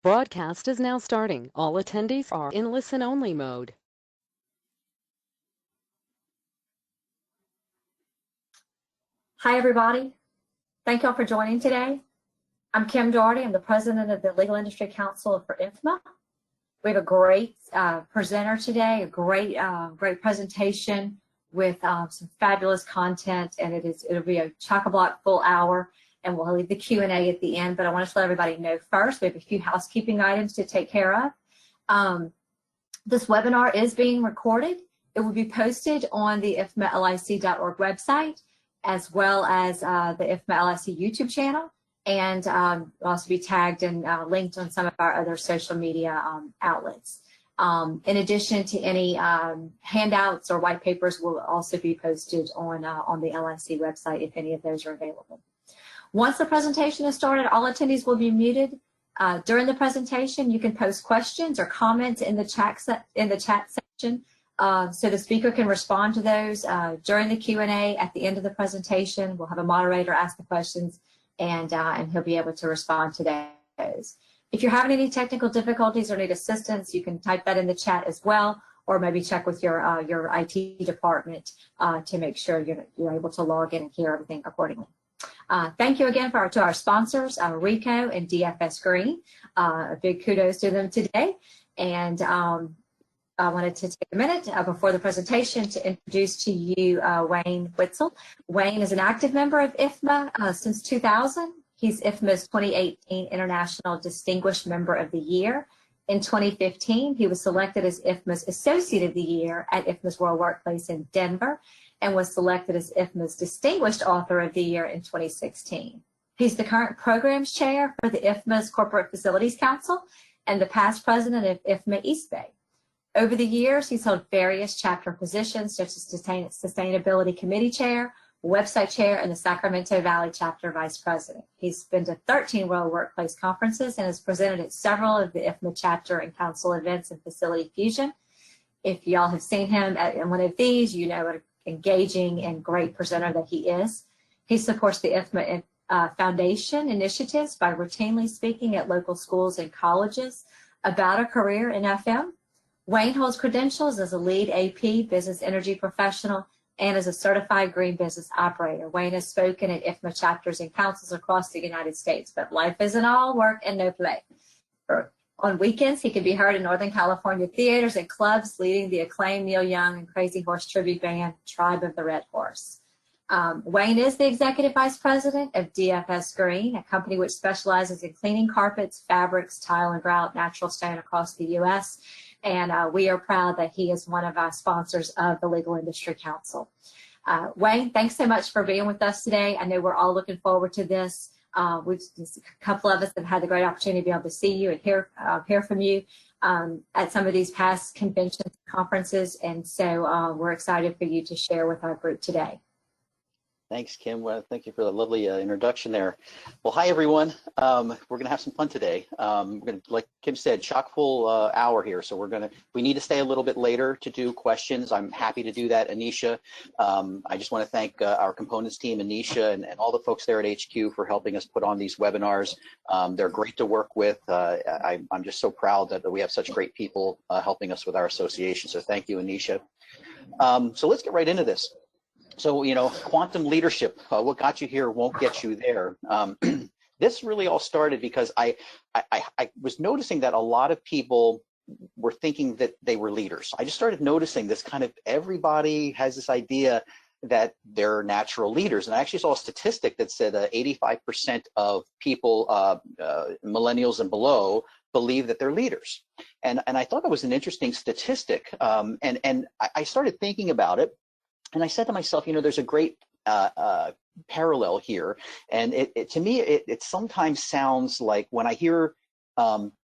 Broadcast is now starting. All attendees are in listen-only mode. Hi, everybody. Thank y'all for joining today. I'm Kim Doherty. I'm the president of the Legal Industry Council for IFMA. We have a great presenter today, a great presentation with some fabulous content, and it'll be a chock-a-block full hour, and we'll leave the Q&A at the end, but I want to let everybody know first, we have a few housekeeping items to take care of. This webinar is being recorded. It will be posted on the ifmalic.org website, as well as the IFMA LIC YouTube channel, and will also be tagged and linked on some of our other social media outlets. In addition to any handouts or white papers will also be posted on the LIC website if any of those are available. Once the presentation is started, all attendees will be muted. During the presentation, you can post questions or comments in the chat section, so the speaker can respond to those during the Q&A. At the end of the presentation, we'll have a moderator ask the questions, and he'll be able to respond to those. If you're having any technical difficulties or need assistance, you can type that in the chat as well, or maybe check with your IT department to make sure you're able to log in and hear everything accordingly. Thank you again to our sponsors, RICO and DFS Green. A big kudos to them today. And I wanted to take a minute before the presentation to introduce to you Wayne Whitzell. Wayne is an active member of IFMA since 2000. He's IFMA's 2018 International Distinguished Member of the Year. In 2015, he was selected as IFMA's Associate of the Year at IFMA's World Workplace in Denver, and was selected as IFMA's Distinguished Author of the Year in 2016. He's the current Programs Chair for the IFMA's Corporate Facilities Council and the past president of IFMA East Bay. Over the years, he's held various chapter positions such as Sustainability Committee Chair, Website Chair, and the Sacramento Valley Chapter Vice President. He's been to 13 World Workplace Conferences and has presented at several of the IFMA chapter and council events and facility fusion. If y'all have seen him at one of these, you know what an engaging and great presenter that he is. He supports the IFMA Foundation initiatives by routinely speaking at local schools and colleges about a career in FM. Wayne holds credentials as a lead AP business energy professional and as a certified green business operator. Wayne has spoken at IFMA chapters and councils across the United States, but life isn't all work and no play. On weekends, he can be heard in Northern California theaters and clubs, leading the acclaimed Neil Young and Crazy Horse tribute band, Tribe of the Red Horse. Wayne is the Executive Vice President of DFS Green, a company which specializes in cleaning carpets, fabrics, tile, and grout, natural stone across the U.S., and we are proud that he is one of our sponsors of the Legal Industry Council. Wayne, thanks so much for being with us today. I know we're all looking forward to this. A couple of us have had the great opportunity to be able to see you and hear from you at some of these past conventions and conferences, and so we're excited for you to share with our group today. Thanks, Kim. Well, thank you for the lovely introduction there. Well, hi, everyone. We're going to have some fun today. We're going to, like Kim said, chock full hour here. So we need to stay a little bit later to do questions. I'm happy to do that, Anisha. I just want to thank our components team, Anisha, and all the folks there at HQ for helping us put on these webinars. They're great to work with. I'm just so proud that we have such great people helping us with our association. So thank you, Anisha. So let's get right into this. So, you know, quantum leadership, what got you here won't get you there. This really all started because I was noticing that a lot of people were thinking that they were leaders. I just started noticing this kind of, everybody has this idea that they're natural leaders. And I actually saw a statistic that said 85% of people, millennials and below, believe that they're leaders. And I thought that was an interesting statistic. And I started thinking about it. And I said to myself, you know, there's a great parallel here. And to me, it sometimes sounds like when I hear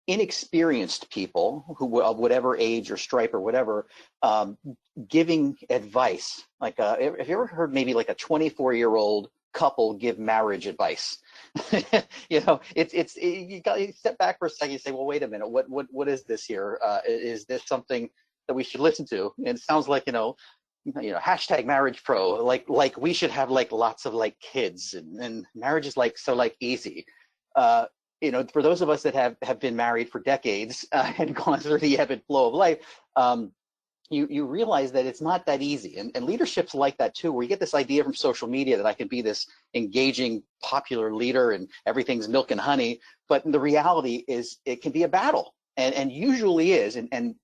inexperienced people who of whatever age or stripe or whatever giving advice, like have you ever heard maybe like a 24-year-old couple give marriage advice? You know, you step back for a second, you say, well, wait a minute, what is this here? Is this something that we should listen to? And it sounds like, you know, hashtag marriage pro, like we should have like lots of like kids and marriage is like so like easy. you know, for those of us that have been married for decades and gone through the ebb and flow of life, you realize that it's not that easy. And leadership's like that too, where you get this idea from social media that I can be this engaging, popular leader and everything's milk and honey. But the reality is it can be a battle, and usually is. And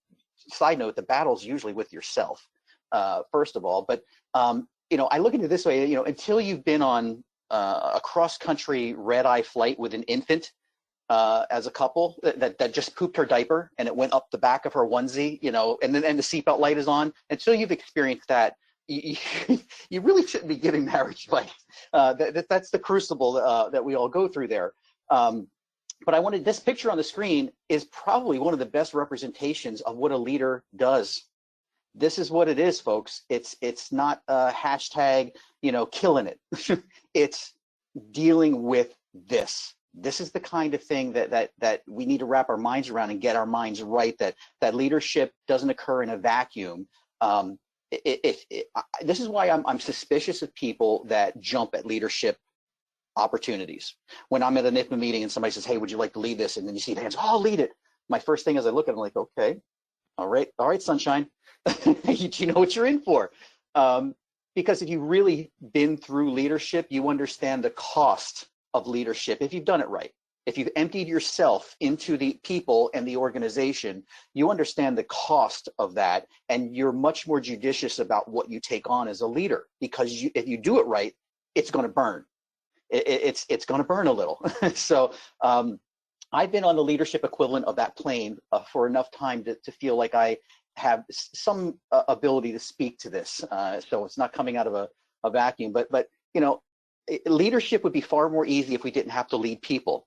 side note, the battle's usually with yourself, first of all. But you know, I look at it this way, you know, until you've been on a cross-country red-eye flight with an infant, as a couple that just pooped her diaper and it went up the back of her onesie, you know, and the seatbelt light is on. Until you've experienced that, you really shouldn't be giving marriage advice. That's the crucible that we all go through there. But I wanted, this picture on the screen is probably one of the best representations of what a leader does. This is what it is, folks. It's not a hashtag, you know, killing it. It's dealing with this. This is the kind of thing that we need to wrap our minds around and get our minds right, that leadership doesn't occur in a vacuum. This is why I'm suspicious of people that jump at leadership opportunities. When I'm at an IFMA meeting and somebody says, hey, would you like to lead this? And then you see the hands, oh, I'll lead it. My first thing is I look at them like, okay, all right, sunshine. You know what you're in for. Because if you've really been through leadership, you understand the cost of leadership if you've done it right. If you've emptied yourself into the people and the organization, you understand the cost of that, and you're much more judicious about what you take on as a leader, because if you do it right, it's going to burn. It's going to burn a little. So I've been on the leadership equivalent of that plane for enough time to feel like I have some ability to speak to this. So it's not coming out of a vacuum, but you know, leadership would be far more easy if we didn't have to lead people.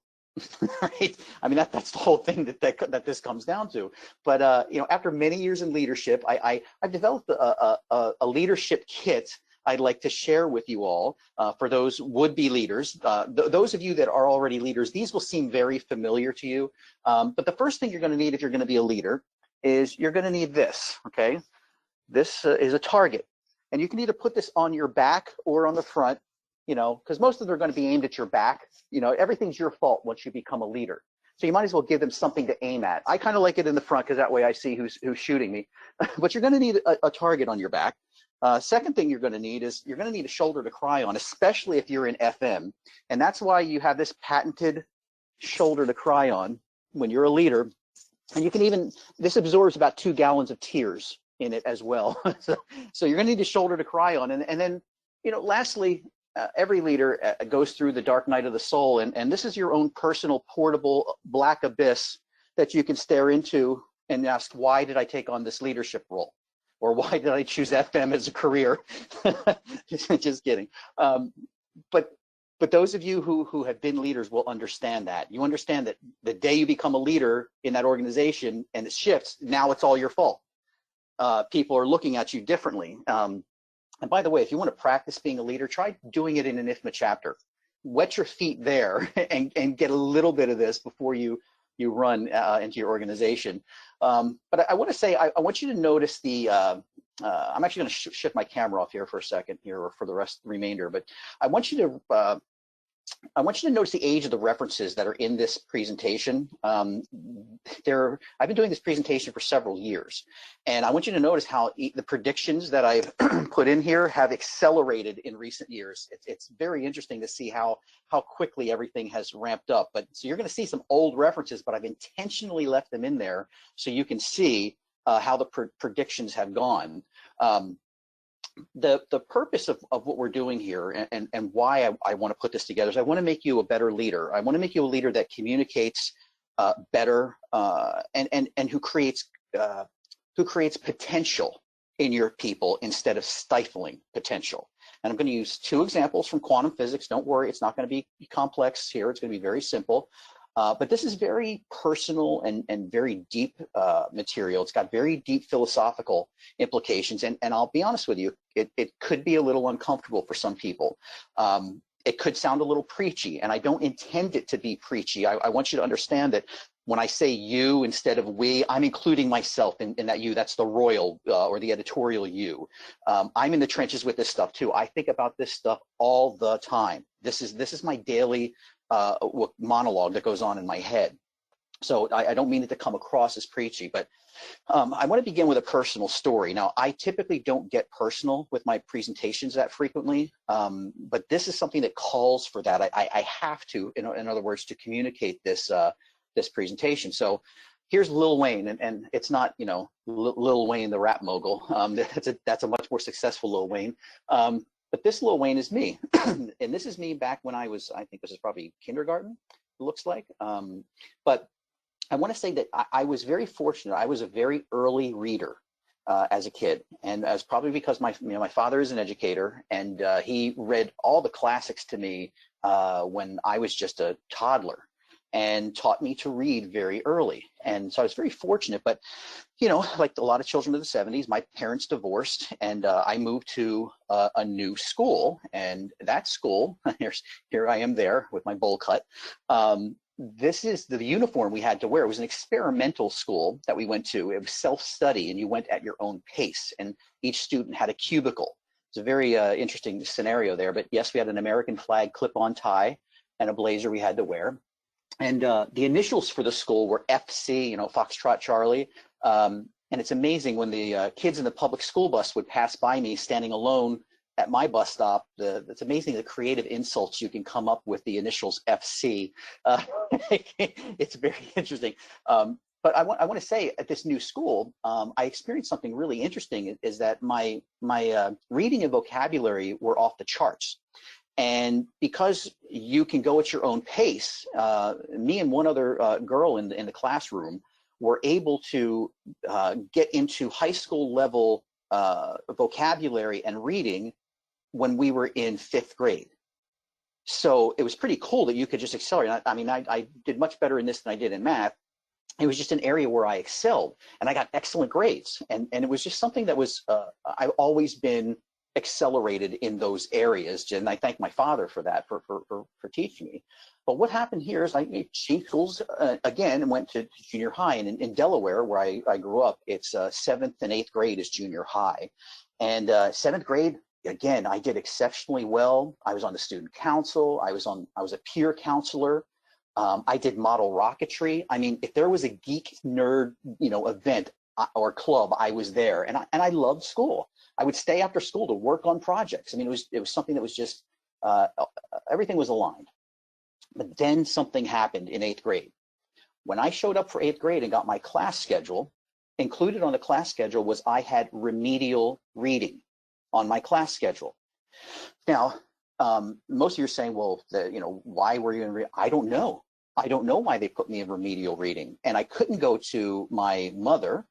Right? I mean, that's the whole thing that this comes down to. But you know, after many years in leadership, I've developed a leadership kit I'd like to share with you all for those would-be leaders. Those of you that are already leaders, these will seem very familiar to you. But the first thing you're going to need if you're going to be a leader is you're going to need this. Okay, this is a target, and you can either put this on your back or on the front. You know, because most of them are going to be aimed at your back. You know, everything's your fault once you become a leader. So you might as well give them something to aim at. I kind of like it in the front because that way I see who's shooting me. But you're going to need a target on your back. Second thing you're going to need is you're going to need a shoulder to cry on, especially if you're in FM. And that's why you have this patented shoulder to cry on when you're a leader. And you can even, this absorbs about 2 gallons of tears in it as well. So you're going to need a shoulder to cry on. And then, you know, lastly, every leader goes through the dark night of the soul, and this is your own personal portable black abyss that you can stare into and ask, why did I take on this leadership role? Or why did I choose FM as a career? Just kidding. But those of you who have been leaders will understand that. You understand that the day you become a leader in that organization and it shifts, now it's all your fault. People are looking at you differently. And by the way, if you want to practice being a leader, try doing it in an IFMA chapter. Wet your feet there and get a little bit of this before you run into your organization. But I want to say, I want you to notice the, I'm actually going to shift my camera off here for a second here, or for the remainder, but I want you to notice the age of the references that are in this presentation. I've been doing this presentation for several years, and I want you to notice how the predictions that I've put in here have accelerated in recent years. It's very interesting to see how quickly everything has ramped up. But so you're going to see some old references, but I've intentionally left them in there so you can see how the predictions have gone. The purpose of what we're doing here and why I want to put this together is I want to make you a better leader. I want to make you a leader that communicates better and who creates potential in your people instead of stifling potential. And I'm going to use 2 examples from quantum physics. Don't worry, it's not going to be complex here. It's going to be very simple. But this is very personal and very deep material. It's got very deep philosophical implications. And I'll be honest with you, it could be a little uncomfortable for some people. It could sound a little preachy, and I don't intend it to be preachy. I want you to understand that when I say you instead of we, I'm including myself in that you. That's the royal or the editorial you. I'm in the trenches with this stuff too. I think about this stuff all the time. This is my daily monologue that goes on in my head. So I don't mean it to come across as preachy, but I want to begin with a personal story. Now, I typically don't get personal with my presentations that frequently, but this is something that calls for that. I have to, in other words, to communicate this this presentation. So here's Lil Wayne, and it's not, you know, Lil Wayne, the rap mogul. That's a much more successful Lil Wayne. But this Lil Wayne is me, and this is me back when I was, I think this is probably kindergarten, it looks like. But I want to say that I was very fortunate. I was a very early reader as a kid, and as probably because my father is an educator, and he read all the classics to me when I was just a toddler, and taught me to read very early. And so I was very fortunate. But you know, like a lot of children of the 70s, my parents divorced, and I moved to a new school. And that school, here I am there with my bowl cut. This is the uniform we had to wear. It was an experimental school that we went to. It was self-study, and you went at your own pace, and each student had a cubicle. It's a very interesting scenario there. But yes, we had an American flag clip-on tie and a blazer we had to wear. And the initials for the school were FC, you know, Foxtrot Charlie. And it's amazing when the kids in the public school bus would pass by me standing alone at my bus stop. It's amazing the creative insults you can come up with the initials FC. It's very interesting. But I want to say at this new school, I experienced something really interesting, is that my reading and vocabulary were off the charts. And because you can go at your own pace, me and one other girl in the classroom were able to get into high school level vocabulary and reading when we were in 5th grade. So it was pretty cool that you could just accelerate. I mean, I did much better in this than I did in math. It was just an area where I excelled, and I got excellent grades. And it was just something that was, I've always been accelerated in those areas, and I thank my father for that, for teaching me. But what happened here is I changed schools again and went to junior high. And in Delaware, where I grew up, it's 7th and 8th grade is junior high. And 7th grade, again, I did exceptionally well. I was on the student council. I was a peer counselor. I did model rocketry. I mean, if there was a geek nerd, you know, event or club, I was there. And I loved school. I would stay after school to work on projects. I mean, it was something that was just, everything was aligned. But then something happened in 8th grade. When I showed up for 8th grade and got my class schedule, included on the class schedule was I had remedial reading on my class schedule. Now, most of you are saying, well, you know, why were you in I don't know. I don't know why they put me in remedial reading. And I couldn't go to my mother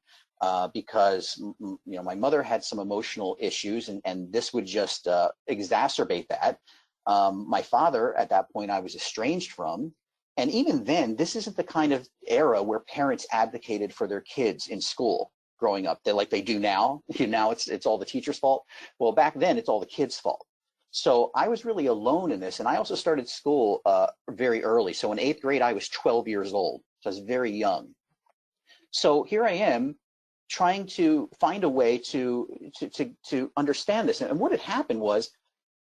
because, you know, my mother had some emotional issues, and this would just exacerbate that. My father, at that point, I was estranged from. And even then, this isn't the kind of era where parents advocated for their kids in school growing up. They're like they do now. Now it's all the teacher's fault. Well, back then, it's all the kids' fault. So I was really alone in this. And I also started school very early. So in 8th grade, I was 12 years old. So I was very young. So here I am trying to find a way to understand this. And what had happened was,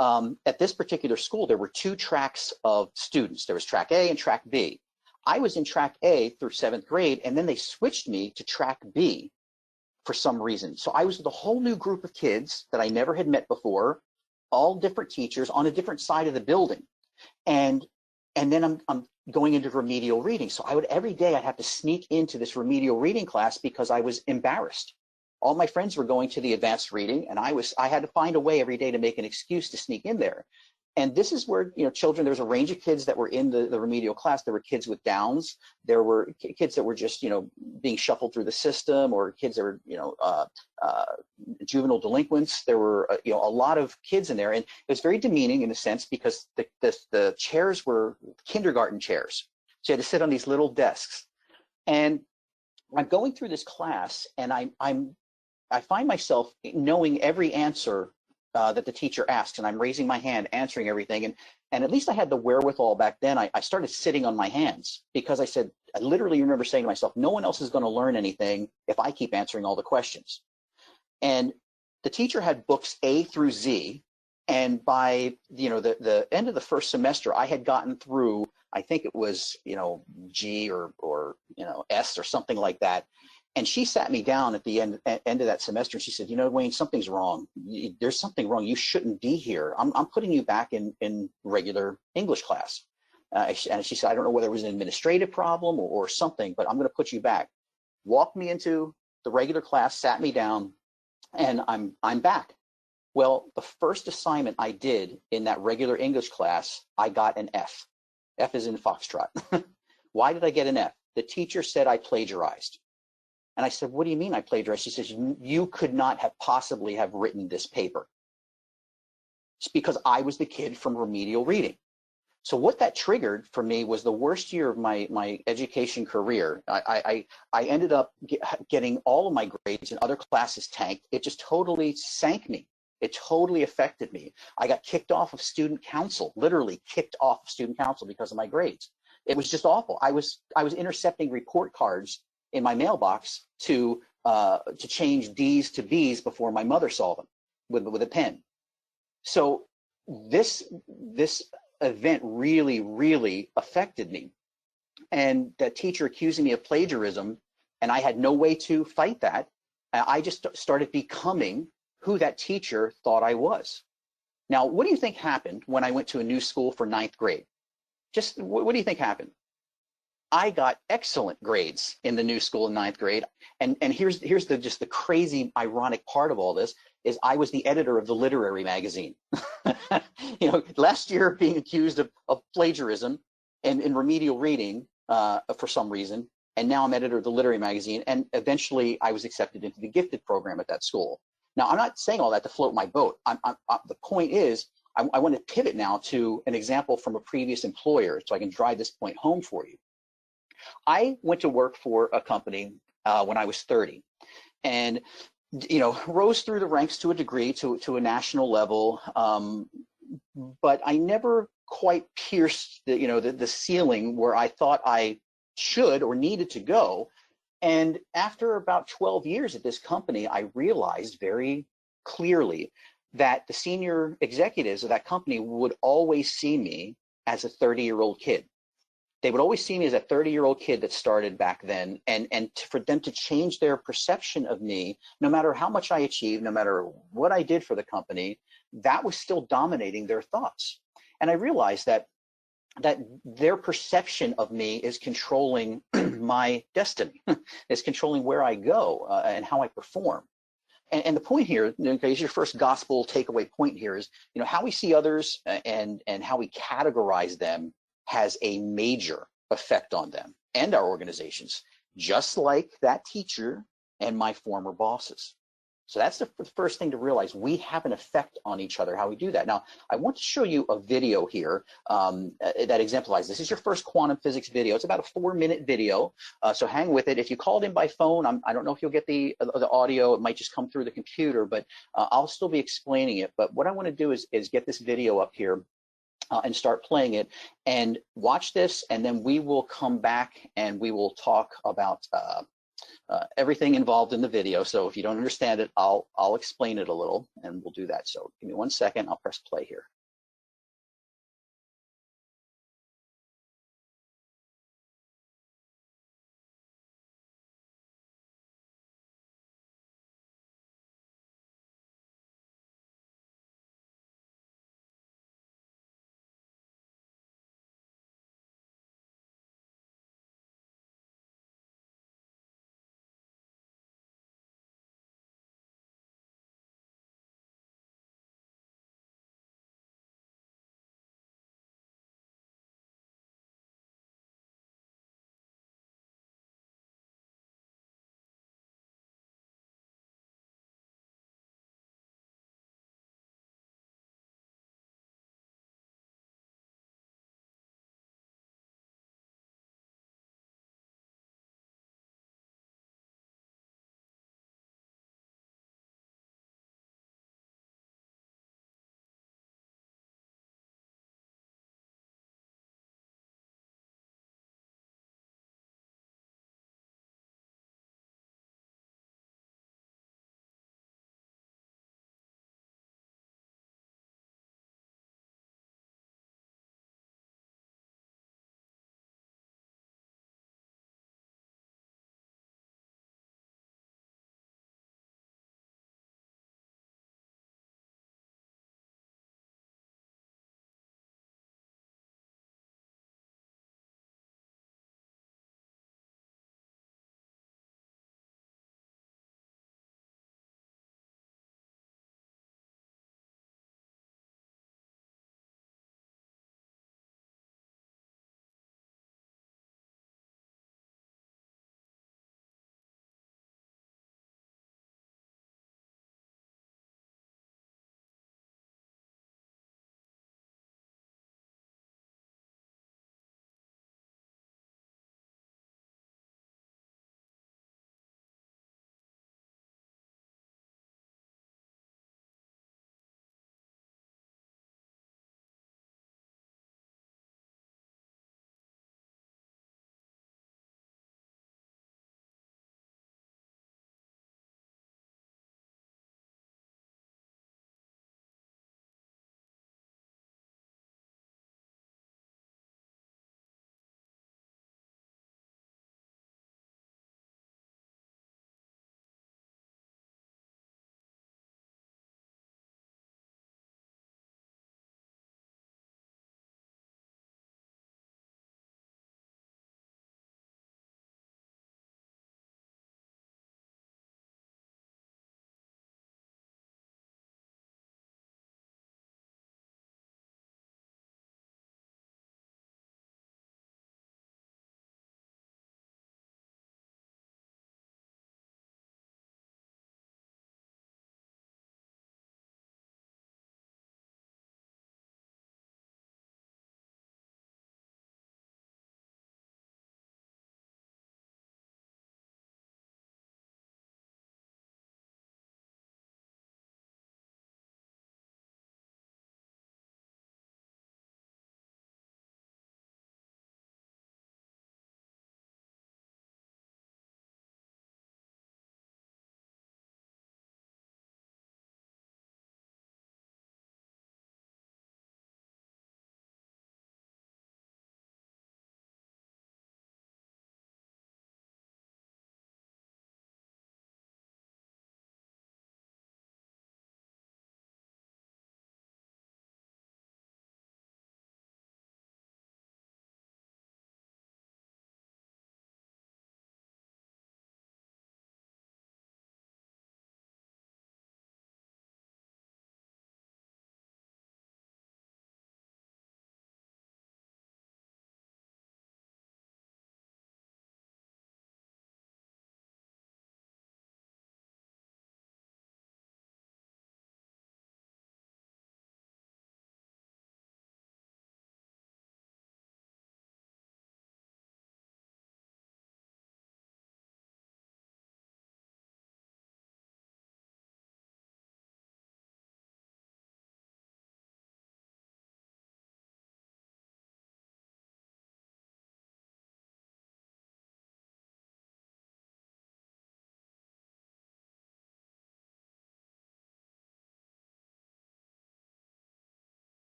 at this particular school, there were 2 tracks of students. There was track A and track B. I was in track A through 7th grade, and then they switched me to track B for some reason. So I was with a whole new group of kids that I never had met before, all different teachers on a different side of the building. And then I'm going into remedial reading. So every day I'd have to sneak into this remedial reading class because I was embarrassed. All my friends were going to the advanced reading, and I had to find a way every day to make an excuse to sneak in there. And this is where, you know, children, there's a range of kids that were in the remedial class. There were kids with Downs. There were kids that were just, you know, being shuffled through the system, or kids that were, you know, juvenile delinquents. There were, you know, a lot of kids in there. And it was very demeaning in a sense because the chairs were kindergarten chairs. So you had to sit on these little desks. And I'm going through this class, and I find myself knowing every answer that the teacher asks, and I'm raising my hand, answering everything. And at least I had the wherewithal back then. I started sitting on my hands because I literally remember saying to myself, no one else is going to learn anything if I keep answering all the questions. And the teacher had books A through Z. And by, you know, the end of the first semester, I had gotten through I think it was, G or S or something like that. And she sat me down at the end of that semester, and she said, Wayne, something's wrong. There's something wrong. You shouldn't be here. I'm putting you back in regular English class. And she said, I don't know whether it was an administrative problem or something, but I'm going to put you back. Walked me into the regular class, sat me down, and I'm back. Well, the first assignment I did in that regular English class, I got an F. F is in Foxtrot. Why did I get an F? The teacher said I plagiarized. And I said, what do you mean I plagiarized? She says, you could not have possibly have written this paper. It's because I was the kid from remedial reading. So what that triggered for me was the worst year of my education career. I ended up getting all of my grades and other classes tanked. It just totally sank me. It totally affected me. I got kicked off of student council, literally kicked off of student council because of my grades. It was just awful. I was intercepting report cards in my mailbox to change D's to B's before my mother saw them with a pen. So this event really, really affected me. And that teacher accusing me of plagiarism, and I had no way to fight that. I just started becoming who that teacher thought I was. Now, what do you think happened when I went to a new school for 9th grade? Just what do you think happened? I got excellent grades in the new school in 9th grade. And here's the crazy ironic part of all this is I was the editor of the literary magazine. Last year being accused of plagiarism and in remedial reading for some reason. And now I'm editor of the literary magazine. And eventually I was accepted into the gifted program at that school. Now, I'm not saying all that to float my boat. The point is, I want to pivot now to an example from a previous employer so I can drive this point home for you. I went to work for a company when I was 30 and, rose through the ranks to a degree to a national level. But I never quite pierced the ceiling where I thought I should or needed to go. And after about 12 years at this company, I realized very clearly that the senior executives of that company would always see me as a 30-year-old kid. They would always see me as a 30-year-old kid that started back then. And for them to change their perception of me, no matter how much I achieved, no matter what I did for the company, that was still dominating their thoughts. And I realized that their perception of me is controlling my destiny, is controlling where I go and how I perform. And the point here, is your first gospel takeaway point here is, how we see others and how we categorize them has a major effect on them and our organizations, just like that teacher and my former bosses. So that's the first thing to realize. We have an effect on each other, how we do that. Now, I want to show you a video here that exemplifies this. This is your first quantum physics video. It's about a 4-minute video, so hang with it. If you called in by phone, I don't know if you'll get the audio. It might just come through the computer, but I'll still be explaining it. But what I want to do is get this video up here and start playing it and watch this, and then we will come back and we will talk about everything involved in the video. So if you don't understand it, I'll explain it a little, and we'll do that. So give me 1 second. I'll press play here.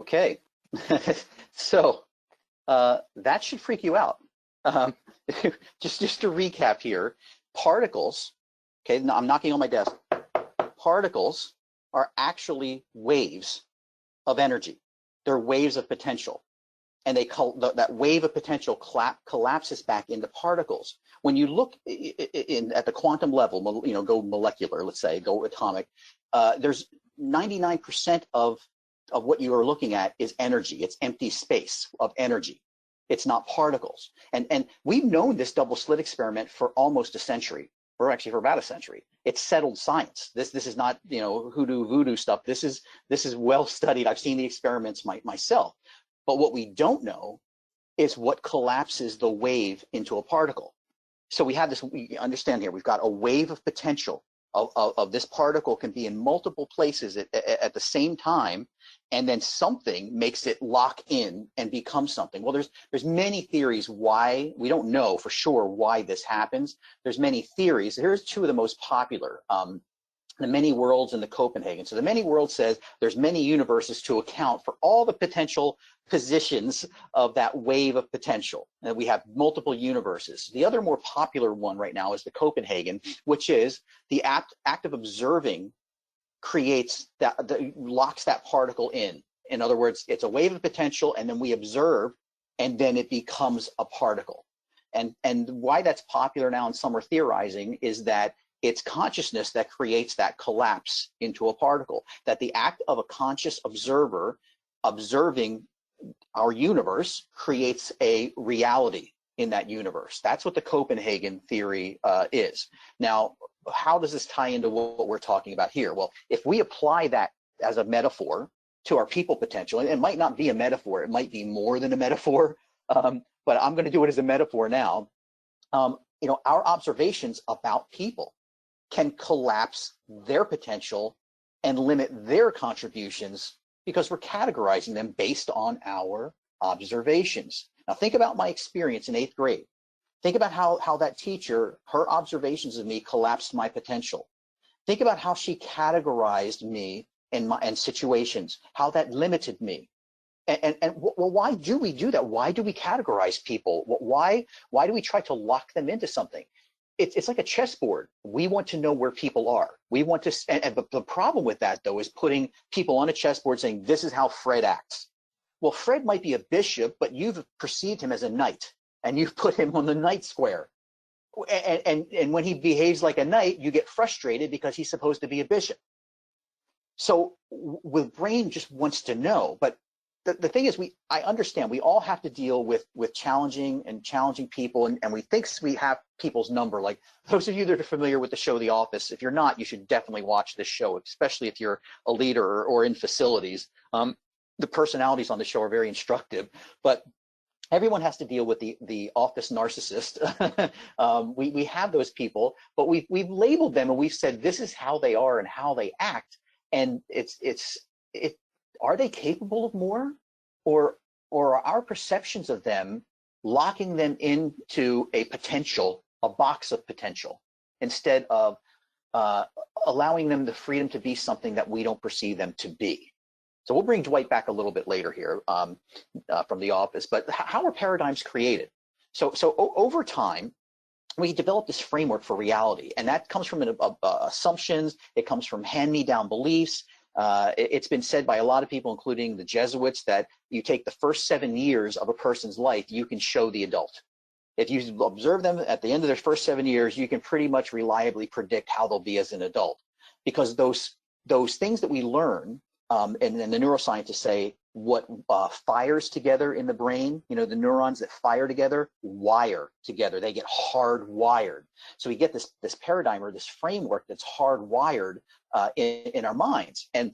Okay, so that should freak you out. Um, just to recap here, particles, okay, now I'm knocking on my desk, particles are actually waves of energy. They're waves of potential. And that wave of potential collapses back into particles. When you look at the quantum level, go molecular, let's say, go atomic, there's 99% of what you are looking at is energy. It's empty space of energy. It's not particles. And we've known this double slit experiment for almost a century, or actually for about a century. It's settled science. This is not hoodoo voodoo stuff. This is well studied. I've seen the experiments myself. But what we don't know is what collapses the wave into a particle. So we have this, we understand here, we've got a wave of potential of this particle can be in multiple places at the same time, and then something makes it lock in and become something. Well, there's many theories why. We don't know for sure why this happens. There's many theories. Here's two of the most popular. The many worlds and the Copenhagen. So the many worlds says there's many universes to account for all the potential positions of that wave of potential. And we have multiple universes. The other more popular one right now is the Copenhagen, which is the act of observing creates that, locks that particle in. In other words, it's a wave of potential, and then we observe, and then it becomes a particle. And why that's popular now, and some are theorizing, is that it's consciousness that creates that collapse into a particle, that the act of a conscious observer observing our universe creates a reality in that universe. That's what the Copenhagen theory is. Now, how does this tie into what we're talking about here? Well, if we apply that as a metaphor to our people potential, and it might not be a metaphor, it might be more than a metaphor, but I'm going to do it as a metaphor now. Our observations about people can collapse their potential and limit their contributions because we're categorizing them based on our observations. Now think about my experience in 8th grade. Think about how that teacher, her observations of me collapsed my potential. Think about how she categorized me and situations, how that limited me. Well, why do we do that? Why do we categorize people? Why do we try to lock them into something? It's like a chessboard. We want to know where people are. We want to, and the problem with that, though, is putting people on a chessboard saying, this is how Fred acts. Well, Fred might be a bishop, but you've perceived him as a knight, and you've put him on the knight square. And when he behaves like a knight, you get frustrated because he's supposed to be a bishop. So the brain just wants to know, but the thing is, I understand we all have to deal with challenging people, and we think we have people's number. Like those of you that are familiar with the show The Office, if you're not, you should definitely watch this show, especially if you're a leader or in facilities. The personalities on the show are very instructive, but everyone has to deal with the office narcissist. We have those people, but we've labeled them and we've said this is how they are and how they act, and are they capable of more, or are our perceptions of them locking them into a box of potential, instead of allowing them the freedom to be something that we don't perceive them to be? So we'll bring Dwight back a little bit later here from The Office, but how are paradigms created? So over time, we develop this framework for reality, and that comes from assumptions. It comes from hand-me-down beliefs. It's been said by a lot of people, including the Jesuits, that you take the first 7 years of a person's life, you can show the adult. If you observe them at the end of their first 7 years, you can pretty much reliably predict how they'll be as an adult, because those things that we learn, and the neuroscientists say what fires together in the brain, the neurons that fire together wire together. They get hardwired. So we get this paradigm, or this framework that's hardwired in our minds. And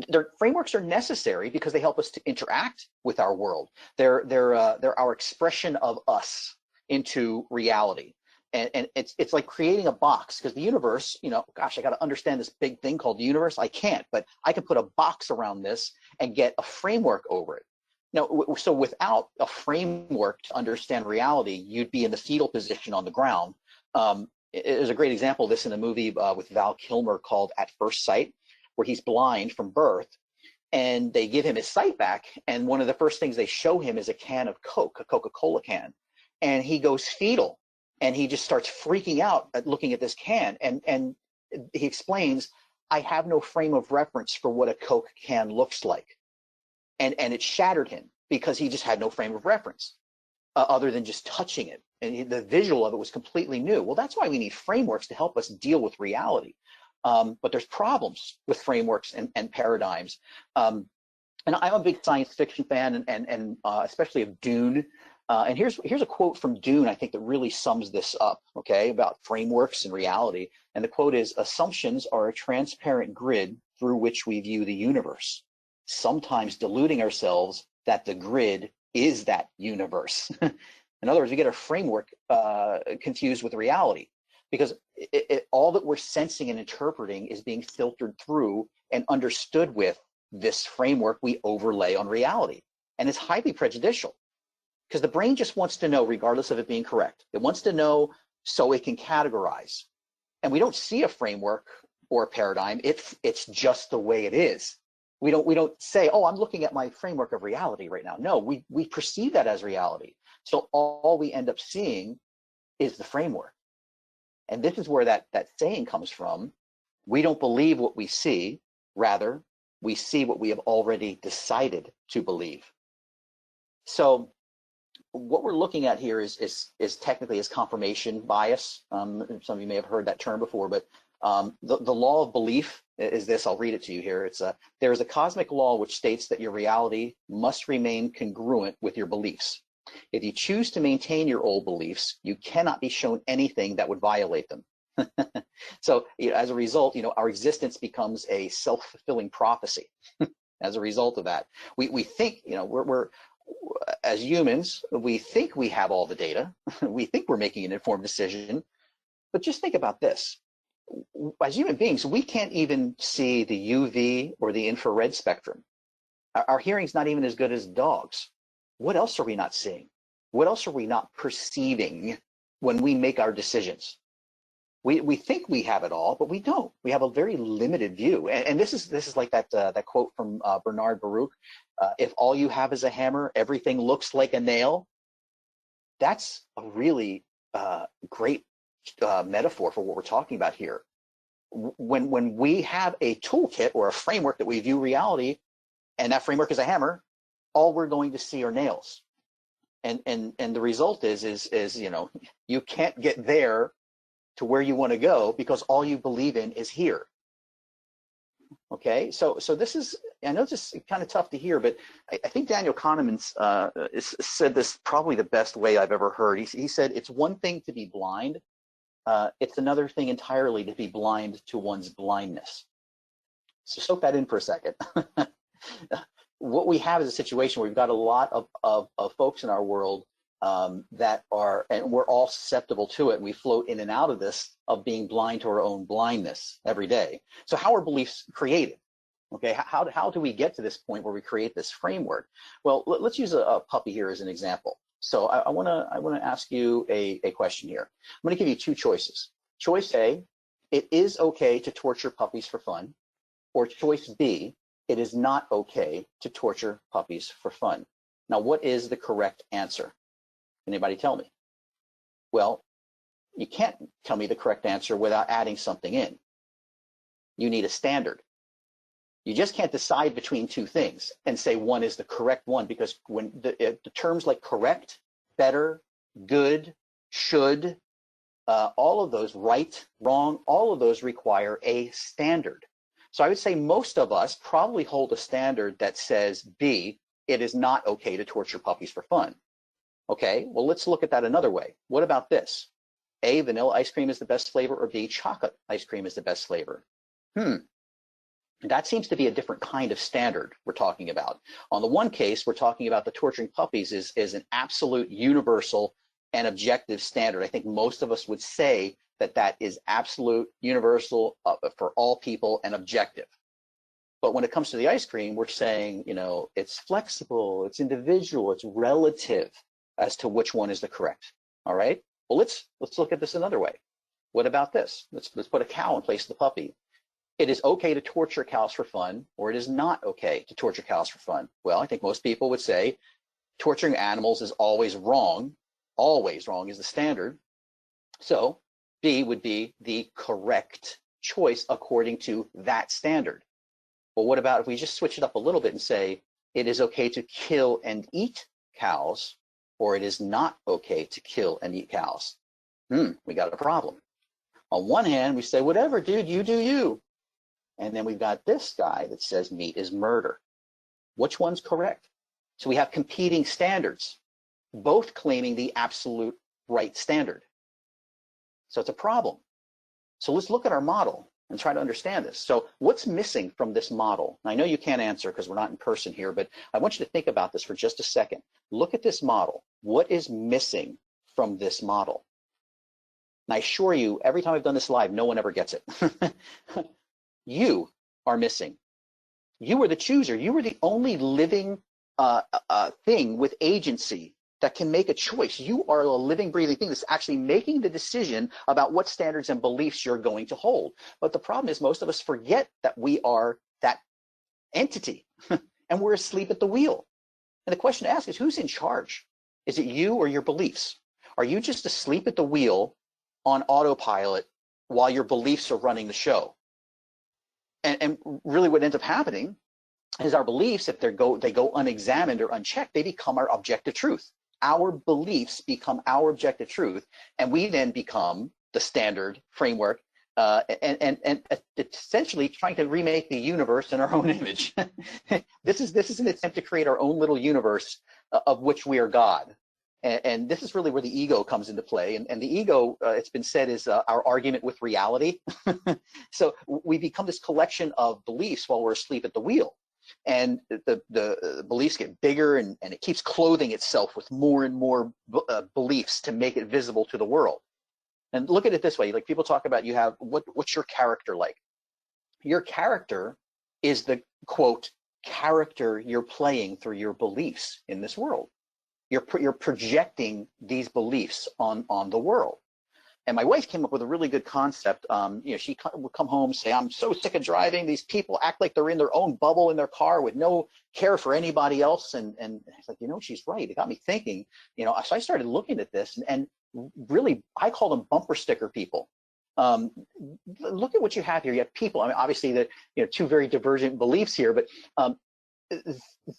their frameworks are necessary because they help us to interact with our world. They're our expression of us into reality. And it's like creating a box, because the universe, gosh, I got to understand this big thing called the universe. I can't, but I can put a box around this and get a framework over it. Now, so without a framework to understand reality, you'd be in the fetal position on the ground. There's a great example of this in a movie with Val Kilmer called At First Sight, where he's blind from birth. and they give him his sight back, and one of the first things they show him is a can of Coke, a Coca-Cola can, and he goes fetal, and he just starts freaking out at looking at this can, and he explains, I have no frame of reference for what a Coke can looks like, and it shattered him because he just had no frame of reference other than just touching it, and the visual of it was completely new. Well, that's why we need frameworks to help us deal with reality. But there's problems with frameworks and paradigms. And I'm a big science fiction fan, and especially of Dune. And here's a quote from Dune, I think, that really sums this up, okay, about frameworks and reality. And the quote is, assumptions are a transparent grid through which we view the universe, sometimes deluding ourselves that the grid is that universe. In other words, we get our framework confused with reality, because all that we're sensing and interpreting is being filtered through and understood with this framework we overlay on reality. And it's highly prejudicial, because the brain just wants to know, regardless of it being correct. It wants to know so it can categorize. And we don't see a framework or a paradigm. It's just the way it is. We don't say, oh, I'm looking at my framework of reality right now. No, we perceive that as reality. So all we end up seeing is the framework. And this is where that saying comes from. We don't believe what we see, rather, we see what we have already decided to believe. So what we're looking at here is technically is confirmation bias. Some of you may have heard that term before, but the law of belief is this. I'll read it to you here. It's there is a cosmic law which states that your reality must remain congruent with your beliefs. If you choose to maintain your old beliefs, you cannot be shown anything that would violate them. So as a result, our existence becomes a self-fulfilling prophecy. As a result of that, we think, we're as humans, we think we have all the data. We think we're making an informed decision. But just think about this. As human beings, we can't even see the UV or the infrared spectrum. Our hearing's not even as good as dogs. What else are we not seeing? What else are we not perceiving when we make our decisions? We think we have it all, but we don't. We have a very limited view. And this is like that quote from Bernard Baruch. If all you have is a hammer, everything looks like a nail. That's a really great metaphor for what we're talking about here. When we have a toolkit or a framework that we view reality, and that framework is a hammer, all we're going to see are nails. And the result is you can't get there to where you want to go because all you believe in is here. Okay, so this is, I know this is kind of tough to hear, but I think Daniel Kahneman said this probably the best way I've ever heard. He said, it's one thing to be blind, it's another thing entirely to be blind to one's blindness. So soak that in for a second. What we have is a situation where we've got a lot of folks in our world that are, and we're all susceptible to it. We float in and out of this, of being blind to our own blindness every day. So how are beliefs created? Okay, how do we get to this point where we create this framework? Well, let's use a puppy here as an example. So I want to ask you a question here. I'm going to give you two choices. Choice A, it is okay to torture puppies for fun, or choice B, it is not okay to torture puppies for fun. Now, what is the correct answer? Anybody tell me? Well, you can't tell me the correct answer without adding something in. You need a standard. You just can't decide between two things and say one is the correct one, because when the terms like correct, better, good, should, all of those, right, wrong, all of those require a standard. So I would say most of us probably hold a standard that says B, it is not okay to torture puppies for fun. Okay, well, let's look at that another way. What about this? A, vanilla ice cream is the best flavor, or B, chocolate ice cream is the best flavor? That seems to be a different kind of standard we're talking about. On the one case, we're talking about the torturing puppies is an absolute universal and objective standard. I think most of us would say that is absolute, universal for all people and objective. But when it comes to the ice cream, we're saying, it's flexible, it's individual, it's relative as to which one is the correct. All right. Well, let's look at this another way. What about this? Let's put a cow in place of the puppy. it is okay to torture cows for fun, or it is not okay to torture cows for fun. Well, I think most people would say torturing animals is always wrong. Always wrong is the standard. So B would be the correct choice according to that standard. Well, what about if we just switch it up a little bit and say it is okay to kill and eat cows, or it is not okay to kill and eat cows? We got a problem. On one hand, we say, whatever, dude, you do you. And then we've got this guy that says meat is murder. Which one's correct? So we have competing standards, both claiming the absolute right standard. So it's a problem. So let's look at our model and try to understand this. So what's missing from this model? And I know you can't answer because we're not in person here, but I want you to think about this for just a second. Look at this model. What is missing from this model? And I assure you, every time I've done this live, no one ever gets it. You are missing. You are the chooser. You are the only living thing with agency that can make a choice. You are a living, breathing thing that's actually making the decision about what standards and beliefs you're going to hold. But the problem is most of us forget that we are that entity and we're asleep at the wheel. And the question to ask is, who's in charge? Is it you or your beliefs? Are you just asleep at the wheel on autopilot while your beliefs are running the show? And really what ends up happening is our beliefs, if they go unexamined or unchecked, they become our objective truth. Our beliefs become our objective truth, and we then become the standard framework, and essentially trying to remake the universe in our own image. This is an attempt to create our own little universe of which we are God. And this is really where the ego comes into play. And the ego, it's been said, is our argument with reality. So we become this collection of beliefs while we're asleep at the wheel. And the beliefs get bigger, and it keeps clothing itself with more and more beliefs to make it visible to the world. And look at it this way, like people talk about, you have, what's your character like? Your character is the, quote, character you're playing through your beliefs in this world. You're projecting these beliefs on the world. And my wife came up with a really good concept. She would come home and say, I'm so sick of driving. These people act like they're in their own bubble in their car with no care for anybody else. And it's like, she's right. It got me thinking, so I started looking at this, and really, I call them bumper sticker people. Look at what you have here. You have people, I mean, obviously that, two very divergent beliefs here, but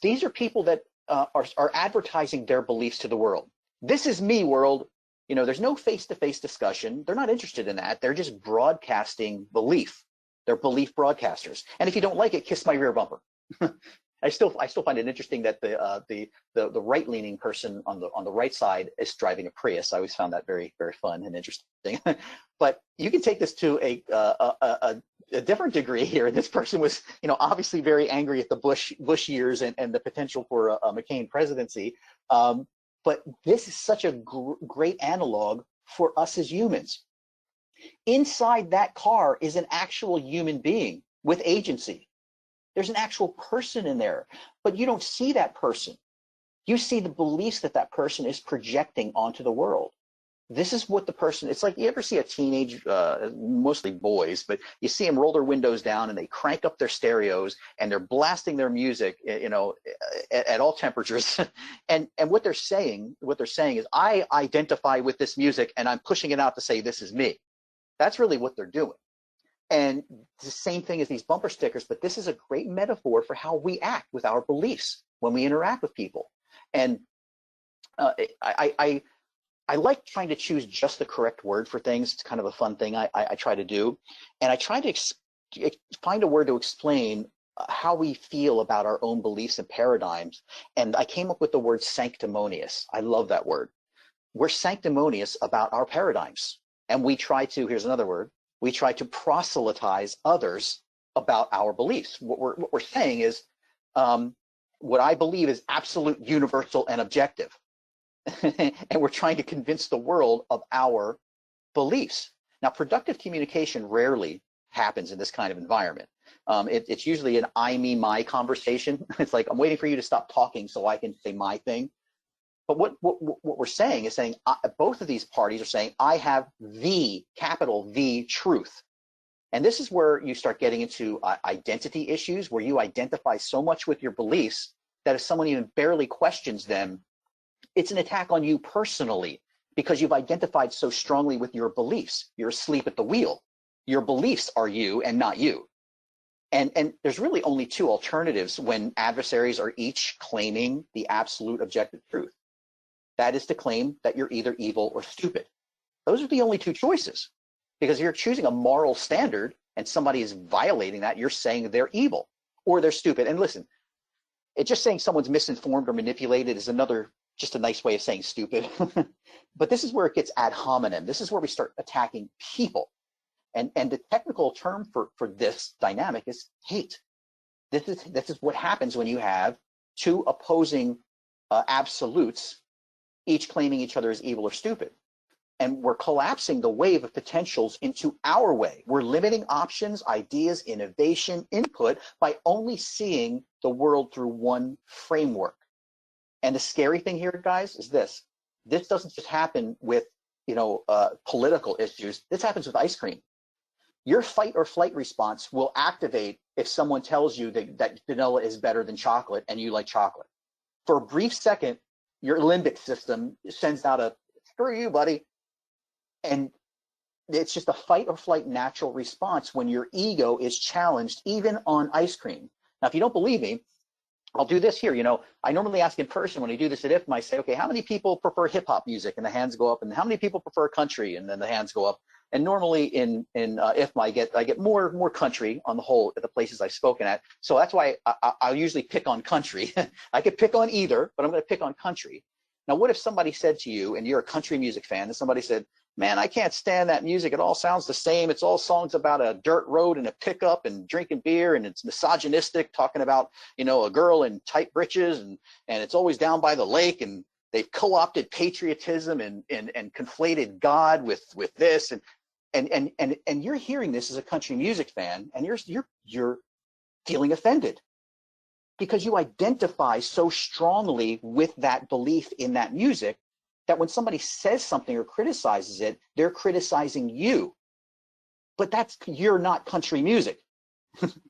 these are people that are advertising their beliefs to the world. This is me, world. There's no face-to-face discussion. They're not interested in that. They're just broadcasting belief. They're belief broadcasters. And if you don't like it, kiss my rear bumper. I still find it interesting that the right-leaning person on the right side is driving a Prius. I always found that very, very fun and interesting. But you can take this to a different degree here. This person was, obviously very angry at the Bush years and the potential for a McCain presidency. But this is such a great analog for us as humans. Inside that car is an actual human being with agency. There's an actual person in there, but you don't see that person. You see the beliefs that that person is projecting onto the world. This is what the person, it's like, you ever see a teenage, mostly boys, but you see them roll their windows down and they crank up their stereos and they're blasting their music, at all temperatures. and what they're saying is, I identify with this music and I'm pushing it out to say, this is me. That's really what they're doing. And the same thing as these bumper stickers, but this is a great metaphor for how we act with our beliefs when we interact with people. And I like trying to choose just the correct word for things. It's kind of a fun thing I try to do. And I try to find a word to explain how we feel about our own beliefs and paradigms. And I came up with the word sanctimonious. I love that word. We're sanctimonious about our paradigms. And we try to, here's another word, we try to proselytize others about our beliefs. What we're saying is, what I believe is absolute, universal, and objective. And we're trying to convince the world of our beliefs. Now, productive communication rarely happens in this kind of environment. It's usually an I, me, my conversation. It's like, I'm waiting for you to stop talking so I can say my thing. But what we're saying is saying, both of these parties are saying, I have the, capital V, truth. And this is where you start getting into identity issues, where you identify so much with your beliefs that if someone even barely questions them, it's an attack on you personally, because you've identified so strongly with your beliefs. You're asleep at the wheel. Your beliefs are you and not you. And there's really only two alternatives when adversaries are each claiming the absolute objective truth. That is to claim that you're either evil or stupid. Those are the only two choices. Because you're choosing a moral standard and somebody is violating that, you're saying they're evil or they're stupid. And listen, it's just saying someone's misinformed or manipulated is just a nice way of saying stupid. But this is where it gets ad hominem. This is where we start attacking people. And the technical term for this dynamic is hate. This is what happens when you have two opposing absolutes, each claiming each other as evil or stupid. And we're collapsing the wave of potentials into our way. We're limiting options, ideas, innovation, input by only seeing the world through one framework. And the scary thing here, guys, is this. This doesn't just happen with, political issues. This happens with ice cream. Your fight or flight response will activate if someone tells you that vanilla is better than chocolate and you like chocolate. For a brief second, your limbic system sends out a, screw you, buddy. And it's just a fight or flight natural response when your ego is challenged, even on ice cream. Now, if you don't believe me, I'll do this here. I normally ask in person when I do this at IFMA, I say, okay, how many people prefer hip hop music? And the hands go up. And how many people prefer country? And then the hands go up. And normally in IFMA, I get more country on the whole at the places I've spoken at. So that's why I'll usually pick on country. I could pick on either, but I'm going to pick on country. Now, what if somebody said to you, and you're a country music fan, and somebody said, man, I can't stand that music. It all sounds the same. It's all songs about a dirt road and a pickup and drinking beer, and it's misogynistic, talking about, a girl in tight breeches, and it's always down by the lake, and they've co-opted patriotism and conflated God with this, and you're hearing this as a country music fan, and you're feeling offended because you identify so strongly with that belief in that music that when somebody says something or criticizes it, they're criticizing you. But you're not country music.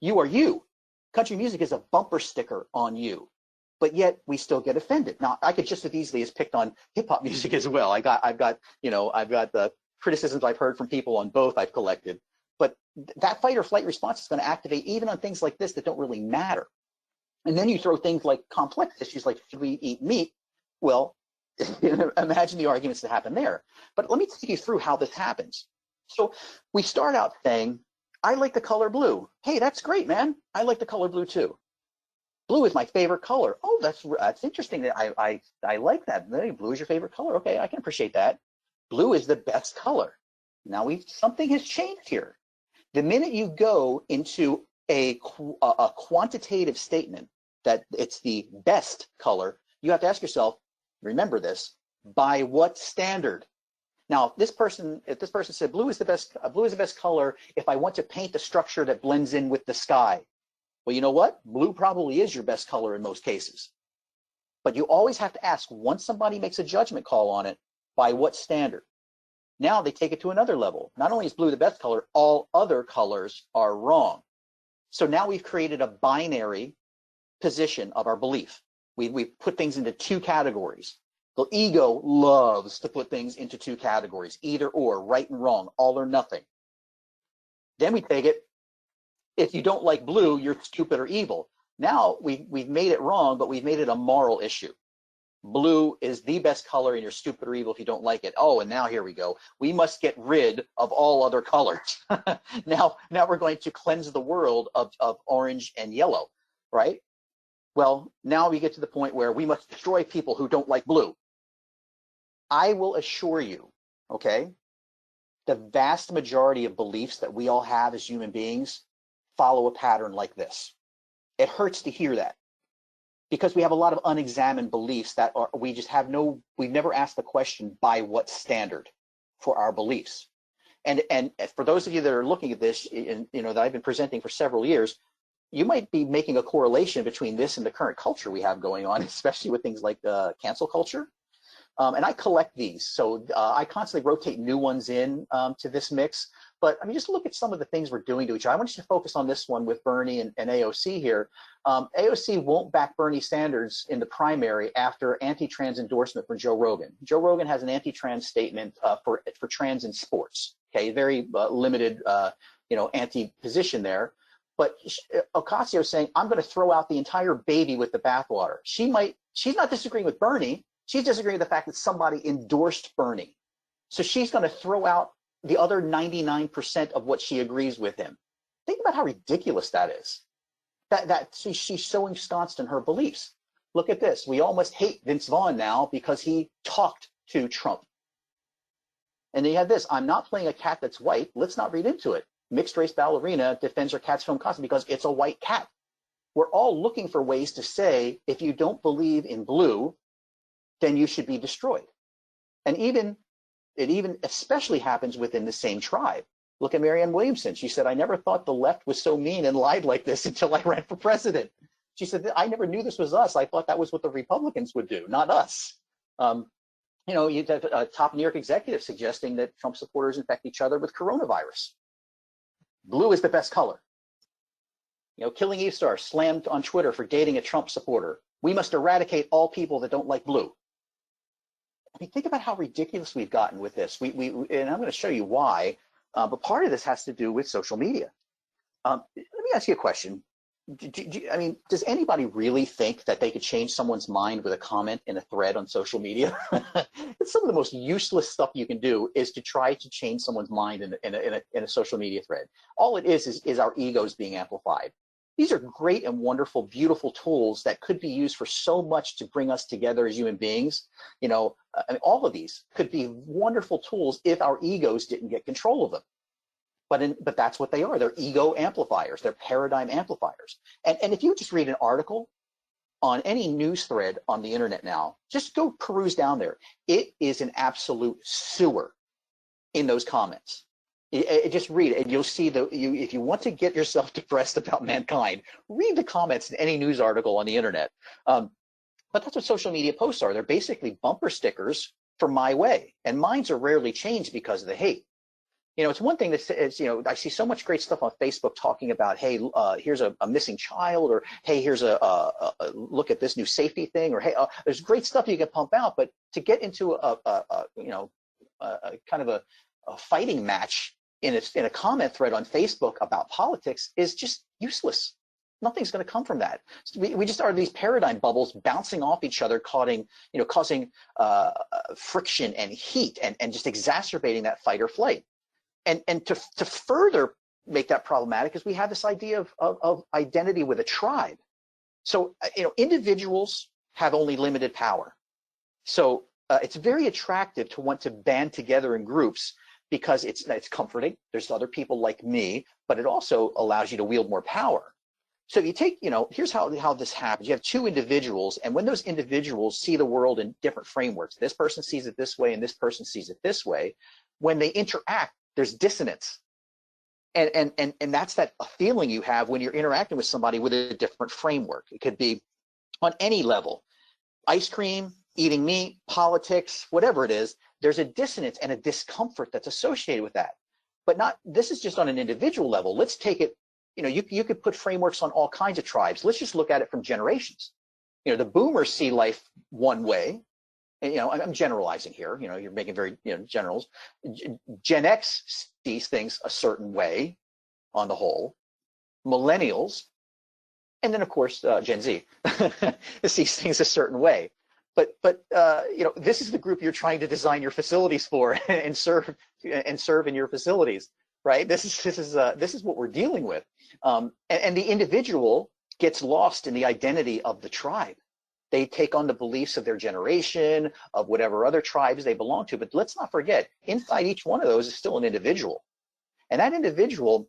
You are you. Country music is a bumper sticker on you. But yet we still get offended. Now, I could just as easily as picked on hip hop music as well. I've got the criticisms I've heard from people on both I've collected. But that fight or flight response is going to activate even on things like this that don't really matter. And then you throw things like complex issues like, should we eat meat? Well, imagine the arguments that happen there. But let me take you through how this happens. So we start out saying, I like the color blue. Hey, that's great, man. I like the color blue too. Blue is my favorite color. Oh, that's interesting. I like that. Blue is your favorite color. Okay, I can appreciate that. Blue is the best color. Now something has changed here. The minute you go into a quantitative statement that it's the best color, you have to ask yourself, remember this, by what standard? Now, if this person said blue is the best color if I want to paint a structure that blends in with the sky. Well, you know what? Blue probably is your best color in most cases. But you always have to ask, once somebody makes a judgment call on it, by what standard? Now they take it to another level. Not only is blue the best color, all other colors are wrong. So now we've created a binary position of our belief. We put things into two categories. The ego loves to put things into two categories, either or, right and wrong, all or nothing. Then we take it, if you don't like blue, you're stupid or evil. Now we've made it wrong, but we've made it a moral issue. Blue is the best color and you're stupid or evil if you don't like it. Oh, and now here we go. We must get rid of all other colors. Now we're going to cleanse the world of orange and yellow, right? Well, now we get to the point where we must destroy people who don't like blue. I will assure you, okay, the vast majority of beliefs that we all have as human beings follow a pattern like this. It hurts to hear that because we have a lot of unexamined beliefs that we've never asked the question, by what standard for our beliefs. And for those of you that are looking at this, that I've been presenting for several years, you might be making a correlation between this and the current culture we have going on, especially with things like cancel culture. And I collect these. So I constantly rotate new ones in to this mix. But I mean, just look at some of the things we're doing to each other. I want you to focus on this one with Bernie and AOC here. AOC won't back Bernie Sanders in the primary after anti-trans endorsement for Joe Rogan. Joe Rogan has an anti-trans statement for trans in sports. Okay, very limited, anti-position there. But Ocasio is saying, I'm going to throw out the entire baby with the bathwater. She's not disagreeing with Bernie. She's disagreeing with the fact that somebody endorsed Bernie. So she's going to throw out the other 99% of what she agrees with him. Think about how ridiculous that is. She's so ensconced in her beliefs. Look at this. We almost hate Vince Vaughn now because he talked to Trump. And then you have this. I'm not playing a cat that's white. Let's not read into it. Mixed race ballerina defends her cat's film costume because it's a white cat. We're all looking for ways to say, if you don't believe in blue, then you should be destroyed. And it even especially happens within the same tribe. Look at Marianne Williamson. She said, I never thought the left was so mean and lied like this until I ran for president. She said, I never knew this was us. I thought that was what the Republicans would do, not us. You have a top New York executive suggesting that Trump supporters infect each other with coronavirus. Blue is the best color. Killing Eve Star slammed on Twitter for dating a Trump supporter. We must eradicate all people that don't like blue. I mean, think about how ridiculous we've gotten with this. And I'm going to show you why. But part of this has to do with social media. Let me ask you a question. Does anybody really think that they could change someone's mind with a comment in a thread on social media? It's some of the most useless stuff you can do is to try to change someone's mind in a social media thread. All it is our egos being amplified. These are great and wonderful, beautiful tools that could be used for so much to bring us together as human beings. All of these could be wonderful tools if our egos didn't get control of them. But that's what they are. They're ego amplifiers. They're paradigm amplifiers. And if you just read an article on any news thread on the internet now, just go peruse down there. It is an absolute sewer in those comments. Just read it, and you'll see if you want to get yourself depressed about mankind, read the comments in any news article on the internet. But that's what social media posts are. They're basically bumper stickers for my way, and mines are rarely changed because of the hate. It's one thing that says, I see so much great stuff on Facebook talking about, hey, here's a missing child, or hey, here's a look at this new safety thing, or hey, there's great stuff you can pump out, but to get into a kind of a fighting match in a comment thread on Facebook about politics is just useless. Nothing's going to come from that. We just are these paradigm bubbles bouncing off each other, causing friction and heat, and just exacerbating that fight or flight. And to further make that problematic is we have this idea of identity with a tribe. So individuals have only limited power. So it's very attractive to want to band together in groups because it's comforting. There's other people like me, but it also allows you to wield more power. So if you take, here's how this happens. You have two individuals, and when those individuals see the world in different frameworks, this person sees it this way and this person sees it this way, when they interact, there's dissonance. And that's that feeling you have when you're interacting with somebody with a different framework. It could be on any level. Ice cream, eating meat, politics, whatever it is, there's a dissonance and a discomfort that's associated with that. But this is just on an individual level. Let's take it, you could put frameworks on all kinds of tribes. Let's just look at it from generations. The boomers see life one way. And, I'm generalizing here, you're making very, generals. Gen X sees things a certain way on the whole. Millennials, and then of course, Gen Z sees things a certain way. But this is the group you're trying to design your facilities for and serve in your facilities, right? This is what we're dealing with. And the individual gets lost in the identity of the tribe. They take on the beliefs of their generation, of whatever other tribes they belong to. But let's not forget, inside each one of those is still an individual. And that individual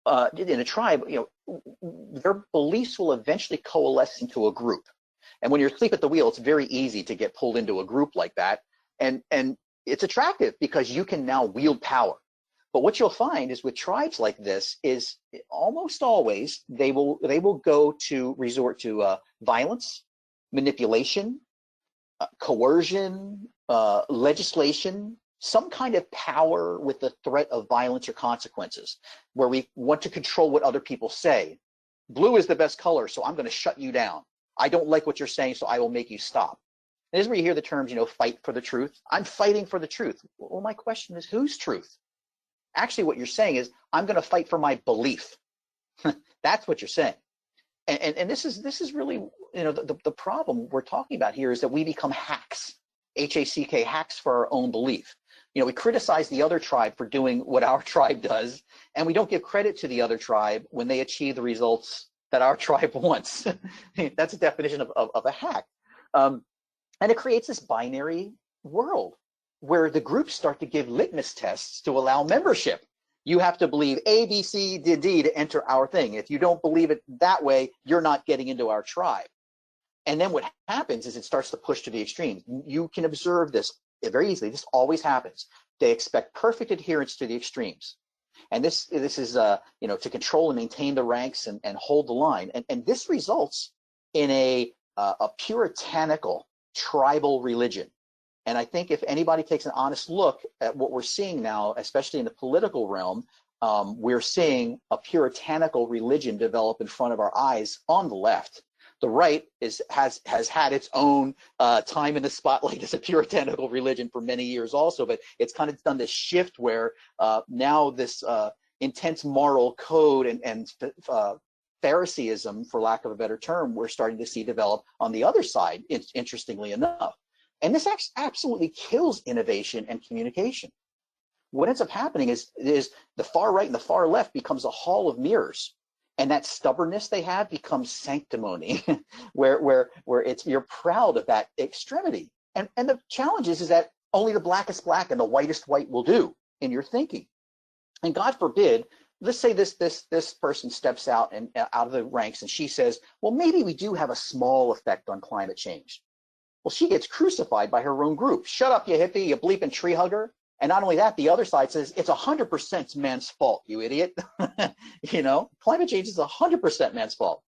in a tribe, their beliefs will eventually coalesce into a group. And when you're asleep at the wheel, it's very easy to get pulled into a group like that. And it's attractive because you can now wield power. But what you'll find is with tribes like this is almost always they will resort to violence, manipulation, coercion, legislation, some kind of power with the threat of violence or consequences, where we want to control what other people say. Blue is the best color, so I'm going to shut you down. I don't like what you're saying, so I will make you stop. And this is where you hear the terms, fight for the truth. I'm fighting for the truth. Well, my question is, whose truth? Actually, what you're saying is, I'm going to fight for my belief. That's what you're saying. And this is really, the problem we're talking about here is that we become hacks, H-A-C-K, hacks for our own belief. We criticize the other tribe for doing what our tribe does, and we don't give credit to the other tribe when they achieve the results that our tribe wants. That's a definition of a hack. And it creates this binary world where the groups start to give litmus tests to allow membership. You have to believe A, B, C, D to enter our thing. If you don't believe it that way, you're not getting into our tribe. And then what happens is it starts to push to the extremes. You can observe this very easily. This always happens. They expect perfect adherence to the extremes. And this is, to control and maintain the ranks and hold the line. And this results in a puritanical tribal religion. And I think if anybody takes an honest look at what we're seeing now, especially in the political realm, we're seeing a puritanical religion develop in front of our eyes on the left. The right has had its own time in the spotlight as a puritanical religion for many years also, but it's kind of done this shift where now this intense moral code and Phariseeism, for lack of a better term, we're starting to see develop on the other side, interestingly enough. And this absolutely kills innovation and communication. What ends up happening is the far right and the far left becomes a hall of mirrors. And that stubbornness they have becomes sanctimony, where you're proud of that extremity. And the challenge is that only the blackest black and the whitest white will do in your thinking. And God forbid, let's say this person steps out of the ranks and she says, well, maybe we do have a small effect on climate change. Well, she gets crucified by her own group. Shut up, you hippie, you bleeping tree hugger. And not only that, the other side says it's 100% man's fault, you idiot. Climate change is 100% man's fault.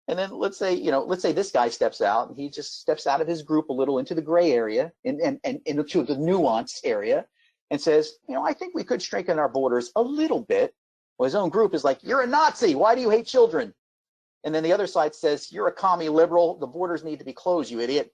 And then let's say this guy steps out and he just steps out of his group a little into the gray area and into the nuance area and says, I think we could strengthen our borders a little bit. Well, his own group is like, you're a Nazi. Why do you hate children? And then the other side says, you're a commie liberal. The borders need to be closed, you idiot.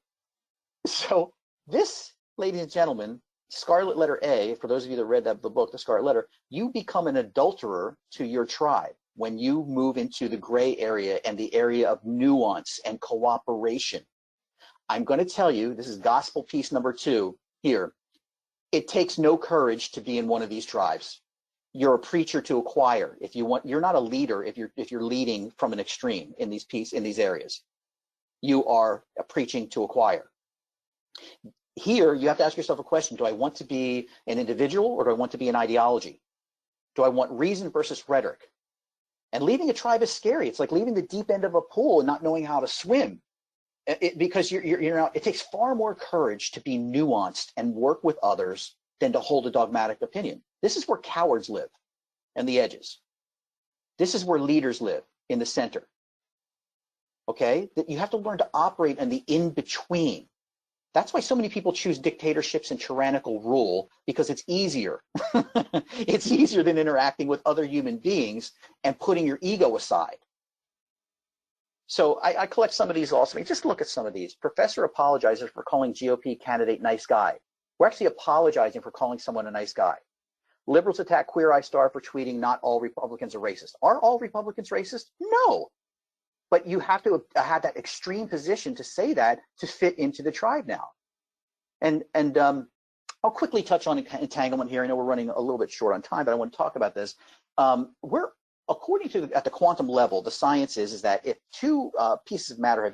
So this, ladies and gentlemen, Scarlet Letter A, for those of you that read the book, The Scarlet Letter, you become an adulterer to your tribe when you move into the gray area and the area of nuance and cooperation. I'm going to tell you, this is gospel piece number 2 here. It takes no courage to be in one of these tribes. You're a preacher to acquire. You're not a leader if you're leading from an extreme in these areas. You are preaching to acquire. Here, you have to ask yourself a question. Do I want to be an individual or do I want to be an ideology? Do I want reason versus rhetoric? And leaving a tribe is scary. It's like leaving the deep end of a pool and not knowing how to swim. Because it takes far more courage to be nuanced and work with others than to hold a dogmatic opinion. This is where cowards live, and the edges. This is where leaders live, in the center. Okay? That you have to learn to operate in the in-between. That's why so many people choose dictatorships and tyrannical rule, because it's easier. It's easier than interacting with other human beings and putting your ego aside. So I collect some of these also. I mean, just look at some of these. Professor apologizes for calling GOP candidate nice guy. We're actually apologizing for calling someone a nice guy. Liberals attack Queer Eye Star for tweeting not all Republicans are racist. Are all Republicans racist? No. But you have to have that extreme position to say that to fit into the tribe now. And I'll quickly touch on entanglement here. I know we're running a little bit short on time, but I want to talk about this. According to at the quantum level, the science is that if two pieces of matter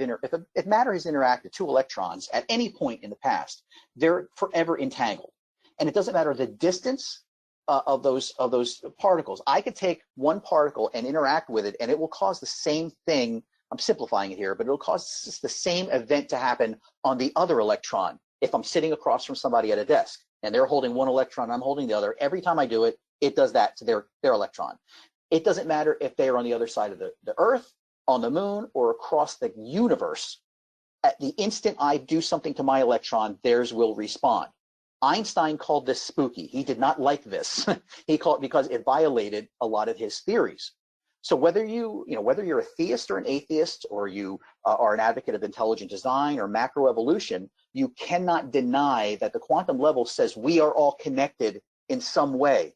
if matter has interacted, 2 electrons at any point in the past, they're forever entangled, and it doesn't matter the distance of those particles. I could take one particle and interact with it, and it will cause the same thing. I'm simplifying it here, but it'll cause the same event to happen on the other electron. If I'm sitting across from somebody at a desk and they're holding one electron, I'm holding the other. Every time I do it, it does that to their electron. It doesn't matter if they are on the other side of the Earth, on the moon, or across the universe. At the instant I do something to my electron, theirs will respond. Einstein called this spooky. He did not like this. He called it because it violated a lot of his theories. So whether whether you're a theist or an atheist, or you are an advocate of intelligent design or macroevolution, you cannot deny that the quantum level says we are all connected in some way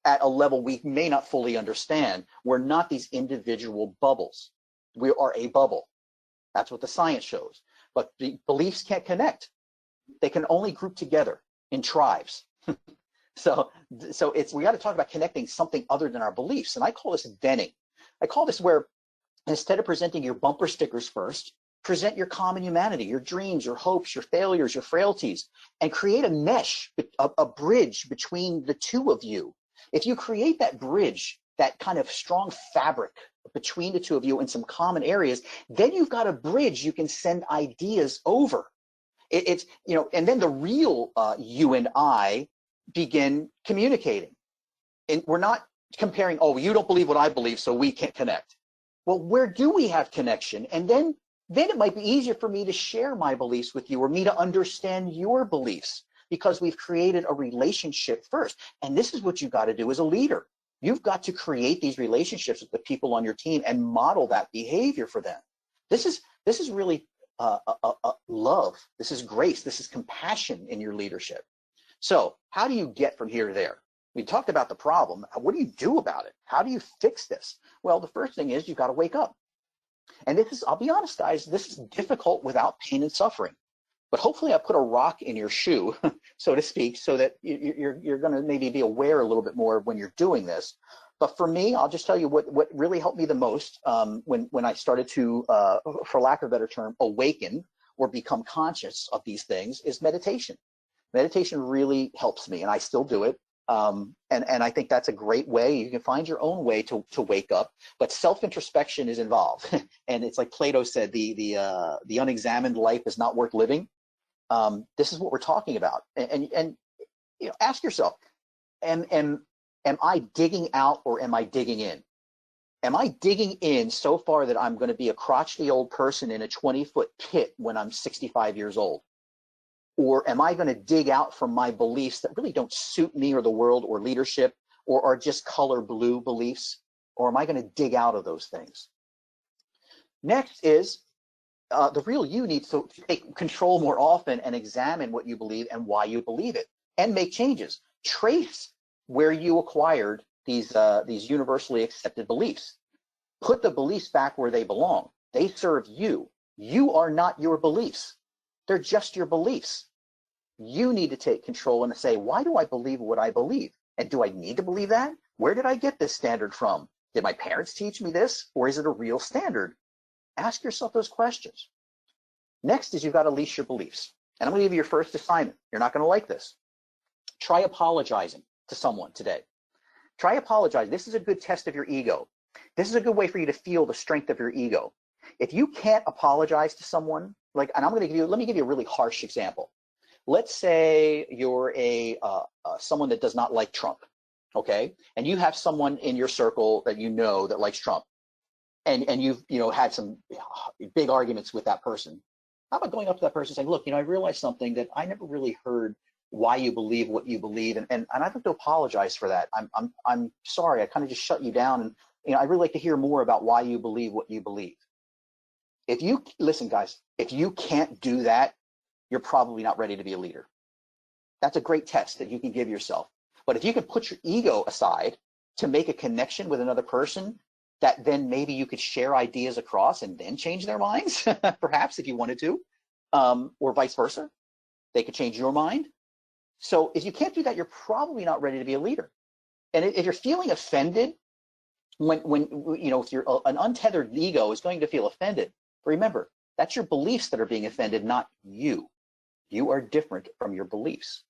at a level we may not fully understand. We're not these individual bubbles. We are a bubble. That's what the science shows. But the beliefs can't connect. They can only group together in tribes. So we got to talk about connecting something other than our beliefs. And I call this denning. I call this where instead of presenting your bumper stickers first, present your common humanity, your dreams, your hopes, your failures, your frailties, and create a mesh, a bridge between the two of you. If you create that bridge, that kind of strong fabric between the two of you in some common areas, then you've got a bridge you can send ideas over. And then the real you and I begin communicating. And we're not comparing, oh, you don't believe what I believe, so we can't connect. Well, where do we have connection? And then it might be easier for me to share my beliefs with you, or me to understand your beliefs, because we've created a relationship first. And this is what you've got to do as a leader. You've got to create these relationships with the people on your team and model that behavior for them. This is really love. This is grace. This is compassion in your leadership. So how do you get from here to there? We talked about the problem. What do you do about it? How do you fix this? Well, the first thing is you've got to wake up. And this is, I'll be honest, guys, this is difficult without pain and suffering. But hopefully I put a rock in your shoe, so to speak, so that you're going to maybe be aware a little bit more when you're doing this. But for me, I'll just tell you what really helped me the most when I started to, for lack of a better term, awaken or become conscious of these things is meditation. Meditation really helps me, and I still do it. And I think that's a great way. You can find your own way to wake up, but self-introspection is involved. And it's like Plato said, the unexamined life is not worth living. This is what we're talking about. And ask yourself, am I digging out or am I digging in? Am I digging in so far that I'm going to be a crotchety old person in a 20-foot pit when I'm 65 years old? Or am I going to dig out from my beliefs that really don't suit me or the world or leadership, or are just color blue beliefs? Or am I going to dig out of those things? Next is the real you needs to take control more often and examine what you believe and why you believe it, and make changes. Trace where you acquired these universally accepted beliefs. Put the beliefs back where they belong. They serve you. You are not your beliefs. They're just your beliefs. You need to take control and say, why do I believe what I believe? And do I need to believe that? Where did I get this standard from? Did my parents teach me this? Or is it a real standard? Ask yourself those questions. Next is you've got to leash your beliefs. And I'm going to give you your first assignment. You're not going to like this. Try apologizing to someone today. Try apologizing. This is a good test of your ego. This is a good way for you to feel the strength of your ego. If you can't apologize to someone, and let me give you a really harsh example. Let's say you're someone that does not like Trump, okay? And you have someone in your circle that that likes Trump, and you've had some big arguments with that person. How about going up to that person and saying, look, I realized something that I never really heard why you believe what you believe, and I'd like to apologize for that. I'm sorry, I kind of just shut you down, and I'd really like to hear more about why you believe what you believe. Listen, guys, if you can't do that, you're probably not ready to be a leader. That's a great test that you can give yourself. But if you can put your ego aside to make a connection with another person, that then maybe you could share ideas across and then change their minds, perhaps if you wanted to, or vice versa. They could change your mind. So if you can't do that, you're probably not ready to be a leader. And if you're feeling offended, if you're an untethered ego is going to feel offended, remember, that's your beliefs that are being offended, not you. You are different from your beliefs.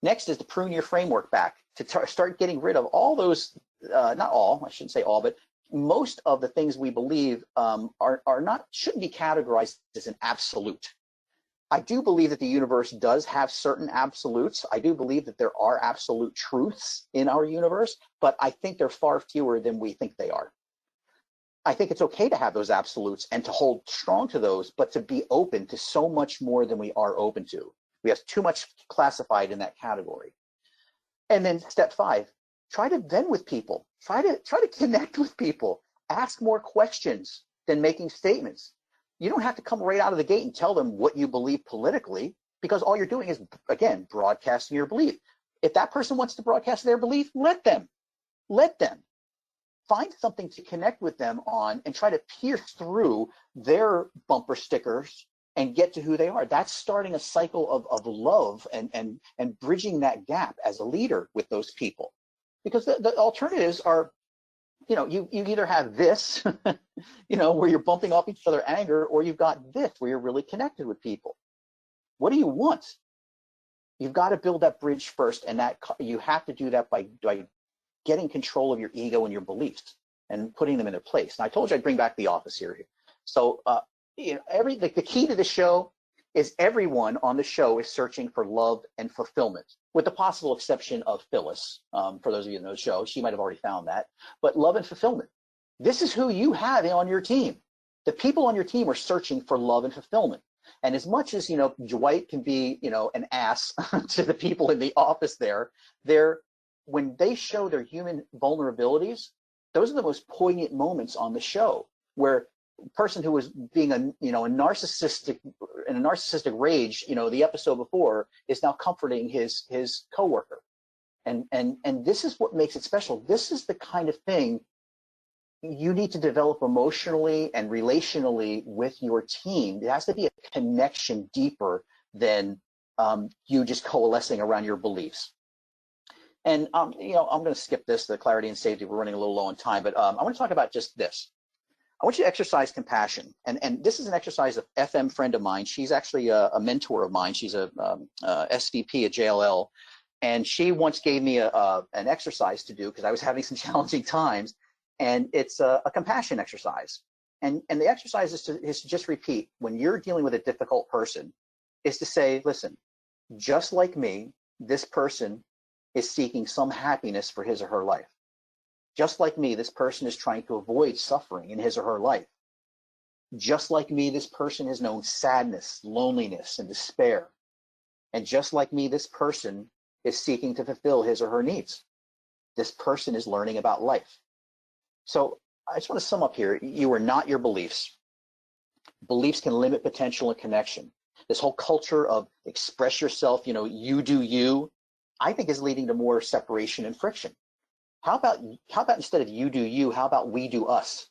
Next is to prune your framework back, to start getting rid of all those, not all, I shouldn't say all, but most of the things we believe shouldn't be categorized as an absolute. I do believe that the universe does have certain absolutes. I do believe that there are absolute truths in our universe, but I think they're far fewer than we think they are. I think it's okay to have those absolutes and to hold strong to those, but to be open to so much more than we are open to. We have too much classified in that category. And then step 5, try to vent with people. Try to connect with people. Ask more questions than making statements. You don't have to come right out of the gate and tell them what you believe politically, because all you're doing is, again, broadcasting your belief. If that person wants to broadcast their belief, let them. Let them. Find something to connect with them on and try to pierce through their bumper stickers and get to who they are. That's starting a cycle of love and bridging that gap as a leader with those people. Because the alternatives are, you either have this, where you're bumping off each other anger, or you've got this, where you're really connected with people. What do you want? You've got to build that bridge first, and that you have to do that by getting control of your ego and your beliefs and putting them in their place. And I told you I'd bring back the office here. So the key to the show is everyone on the show is searching for love and fulfillment, with the possible exception of Phyllis. For those of you who know the show, she might have already found that. But love and fulfillment. This is who you have on your team. The people on your team are searching for love and fulfillment. And as much as Dwight can be an ass to the people in the office when they show their human vulnerabilities, those are the most poignant moments on the show, where a person who was being in a narcissistic rage, the episode before, is now comforting his coworker. And this is what makes it special. This is the kind of thing you need to develop emotionally and relationally with your team. There has to be a connection deeper than you just coalescing around your beliefs. And I'm going to skip this, the clarity and safety. We're running a little low on time, but I want to talk about just this. I want you to exercise compassion, and this is an exercise of FM friend of mine. She's actually a mentor of mine. She's a SVP at JLL, and she once gave me an exercise to do because I was having some challenging times, and it's a compassion exercise. And the exercise is to just repeat, when you're dealing with a difficult person, is to say, listen, just like me, this person is seeking some happiness for his or her life. Just like me, this person is trying to avoid suffering in his or her life. Just like me, this person has known sadness, loneliness, and despair. And just like me, this person is seeking to fulfill his or her needs. This person is learning about life. So I just want to sum up here. You are not your beliefs. Beliefs can limit potential and connection. This whole culture of express yourself, you do you, I think is leading to more separation and friction. How about instead of you do you, how about we do us?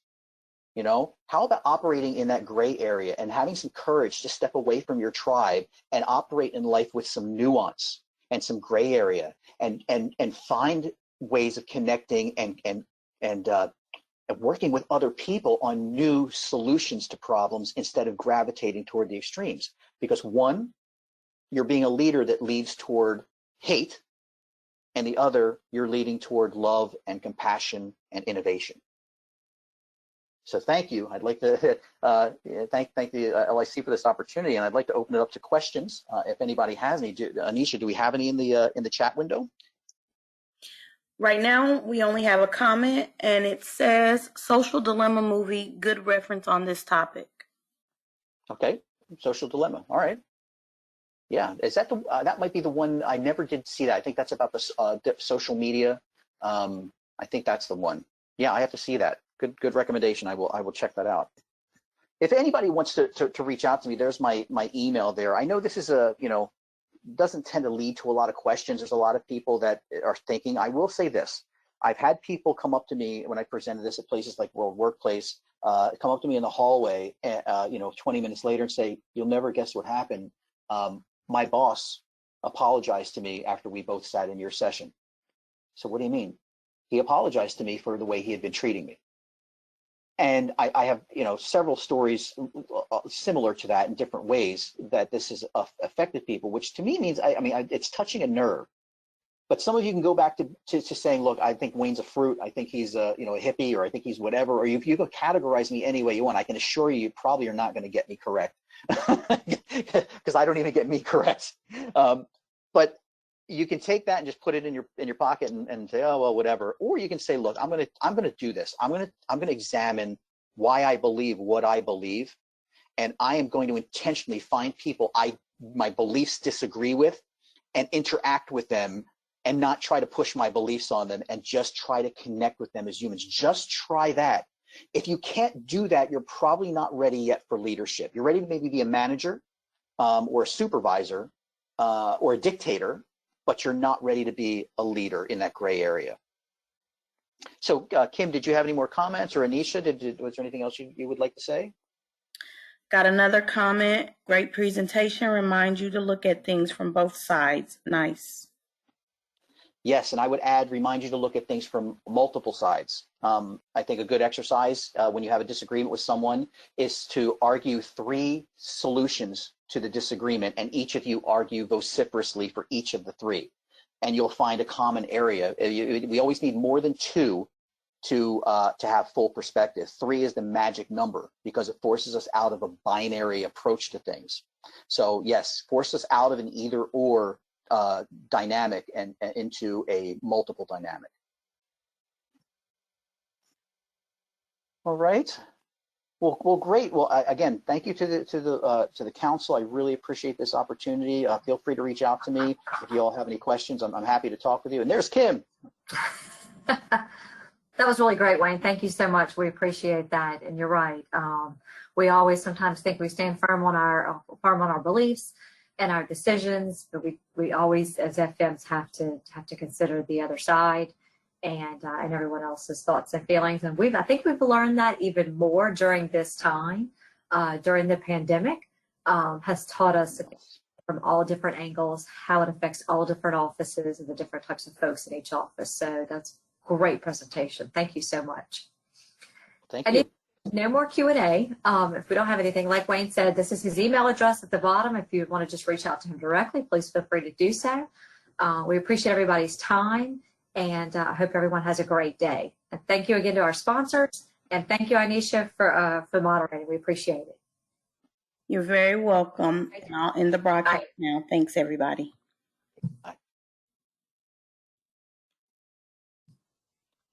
How about operating in that gray area and having some courage to step away from your tribe and operate in life with some nuance and some gray area and find ways of connecting and working with other people on new solutions to problems instead of gravitating toward the extremes. Because one, you're being a leader that leads toward hate, and the other, you're leading toward love and compassion and innovation. So thank you. I'd like to thank the LIC for this opportunity, and I'd like to open it up to questions. If anybody has any, Anisha, do we have any in the chat window? Right now, we only have a comment, and it says Social Dilemma movie, good reference on this topic. Okay, Social Dilemma. All right. Yeah, is that that might be the one? I never did see that. I think that's about the social media. I think that's the one. Yeah, I have to see that. Good recommendation. I will check that out. If anybody wants to reach out to me, there's my email there. I know this is doesn't tend to lead to a lot of questions. There's a lot of people that are thinking. I will say this. I've had people come up to me when I presented this at places like World Workplace, come up to me in the hallway, 20 minutes later and say, "You'll never guess what happened. My boss apologized to me after we both sat in your session." So what do you mean? He apologized to me for the way he had been treating me. And I have, several stories similar to that in different ways that this has affected people, which to me means, it's touching a nerve. But some of you can go back to saying, look, I think Wayne's a fruit. I think he's a hippie, or I think he's whatever. Or you can categorize me any way you want. I can assure you probably are not going to get me correct, because I don't even get me correct. But you can take that and just put it in your pocket and say, oh well, whatever. Or you can say, look, I'm gonna do this. I'm gonna examine why I believe what I believe, and I am going to intentionally find people my beliefs disagree with and interact with them and not try to push my beliefs on them and just try to connect with them as humans. Just try that. If you can't do that, you're probably not ready yet for leadership. You're ready to maybe be a manager or a supervisor or a dictator, but you're not ready to be a leader in that gray area. So Kim, did you have any more comments, or Anisha, was there anything else you would like to say? Got another comment. Great presentation. Remind you to look at things from both sides. Nice. Yes, and I would add, remind you to look at things from multiple sides. I think a good exercise when you have a disagreement with someone is to argue 3 solutions to the disagreement, and each of you argue vociferously for each of the 3. And you'll find a common area. We always need more than 2 to have full perspective. 3 is the magic number because it forces us out of a binary approach to things. So yes, force us out of an either or dynamic and into a multiple dynamic. All right. Well, great. Well, again, thank you to the council. I really appreciate this opportunity. Feel free to reach out to me if you all have any questions. I'm happy to talk with you. And there's Kim. That was really great, Wayne. Thank you so much. We appreciate that. And you're right. We always sometimes think we stand firm on our beliefs and our decisions, but we always, as FMs, have to consider the other side and everyone else's thoughts and feelings. And I think we've learned that even more during this time, during the pandemic, has taught us from all different angles how it affects all different offices and the different types of folks in each office. So that's great presentation. Thank you so much. Thank you. No more Q&A. If we don't have anything, like Wayne said, this is his email address at the bottom. If you want to just reach out to him directly, please feel free to do so. We appreciate everybody's time, and I hope everyone has a great day. And thank you again to our sponsors, and thank you, Anisha, for moderating. We appreciate it. You're very welcome. I'll end the broadcast now. Thanks, everybody. Bye.